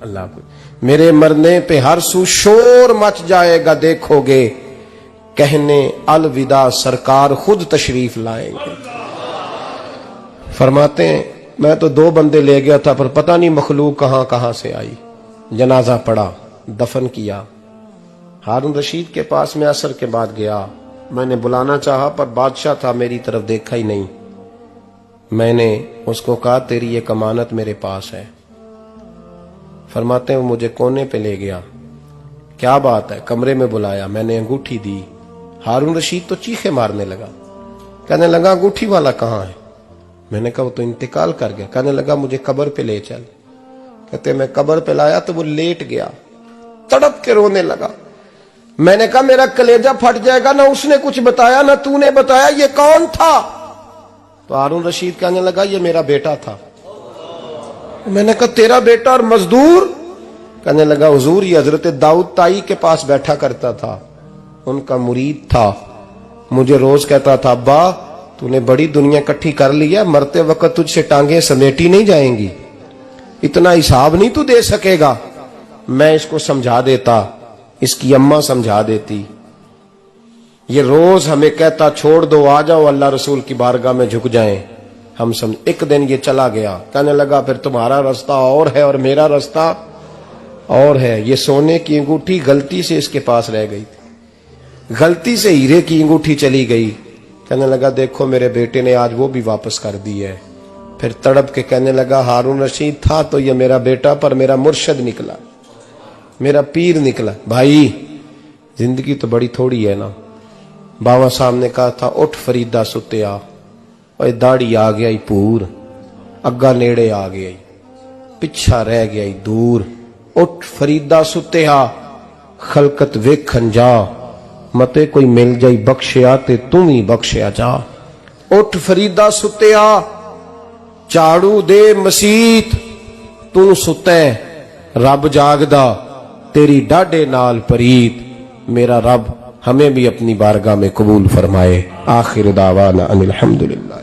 اللہ کو میرے مرنے پہ ہر سو شور مچ جائے گا دیکھو گے, کہنے الوداع سرکار خود تشریف لائیں گے. فرماتے ہیں میں تو 2 بندے لے گیا تھا, پر پتہ نہیں مخلوق کہاں کہاں سے آئی. جنازہ پڑا, دفن کیا. ہارون رشید کے پاس میں عصر کے بعد گیا, میں نے بلانا چاہا پر بادشاہ تھا, میری طرف دیکھا ہی نہیں. میں نے اس کو کہا تیری ایک امانت میرے پاس ہے. فرماتے ہیں وہ مجھے کونے پہ لے گیا, کیا بات ہے, کمرے میں بلایا, میں نے انگوٹھی دی. ہارون رشید تو چیخے مارنے لگا, کہنے لگا انگوٹھی والا کہاں ہے؟ میں نے کہا وہ تو انتقال کر گیا. کہنے لگا مجھے قبر پہ لے چل. کہتے میں قبر پہ لایا تو وہ لیٹ گیا, تڑپ کے رونے لگا. میں نے کہا میرا کلیجہ پھٹ جائے گا, نہ اس نے کچھ بتایا نہ تو نے بتایا, یہ کون تھا؟ تو ہارون رشید کہنے لگا یہ میرا بیٹا تھا. میں نے کہا تیرا بیٹا اور مزدور؟ کہنے لگا حضور یہ حضرت داؤد تائی کے پاس بیٹھا کرتا تھا, ان کا مرید تھا, مجھے روز کہتا تھا ابا تو نے بڑی دنیا کٹھی کر لی ہے, مرتے وقت تجھ سے ٹانگیں سمیٹی نہیں جائیں گی, اتنا حساب نہیں تو دے سکے گا. میں اس کو سمجھا دیتا, اس کی اماں سمجھا دیتی. یہ روز ہمیں کہتا چھوڑ دو آ جاؤ اللہ رسول کی بارگاہ میں جھک جائیں. ہم سمجھ. ایک دن یہ چلا گیا, کہنے لگا پھر تمہارا راستہ اور ہے اور میرا راستہ اور ہے. یہ سونے کی انگوٹھی غلطی سے اس کے پاس رہ گئی تھی, غلطی سے ہیرے کی انگوٹھی چلی گئی. کہنے لگا دیکھو میرے بیٹے نے آج وہ بھی واپس کر دی ہے. پھر تڑپ کے کہنے لگا ہارون رشید تھا تو یہ میرا بیٹا, پر میرا مرشد نکلا, میرا پیر نکلا. بھائی زندگی تو بڑی تھوڑی ہے نا. بابا صاحب نے کہا تھا اٹھ فریدہ ستیا, اور داڑھی آ گیا پور, اگا نیڑے آ گیا, پچھا رہ گیا دور. اٹھ فریدہ ستیا خلقت ویکھن جا, متے کوئی مل جائی بخشیا تے تم ہی بخشیا جا. اٹھ فریدہ ستیا جھاڑو دے مسیت, تو ستیں رب جاگدا تیری ڈاڈے نال پریت. میرا رب ہمیں بھی اپنی بارگاہ میں قبول فرمائے. آخر دعوانا ان الحمدللہ.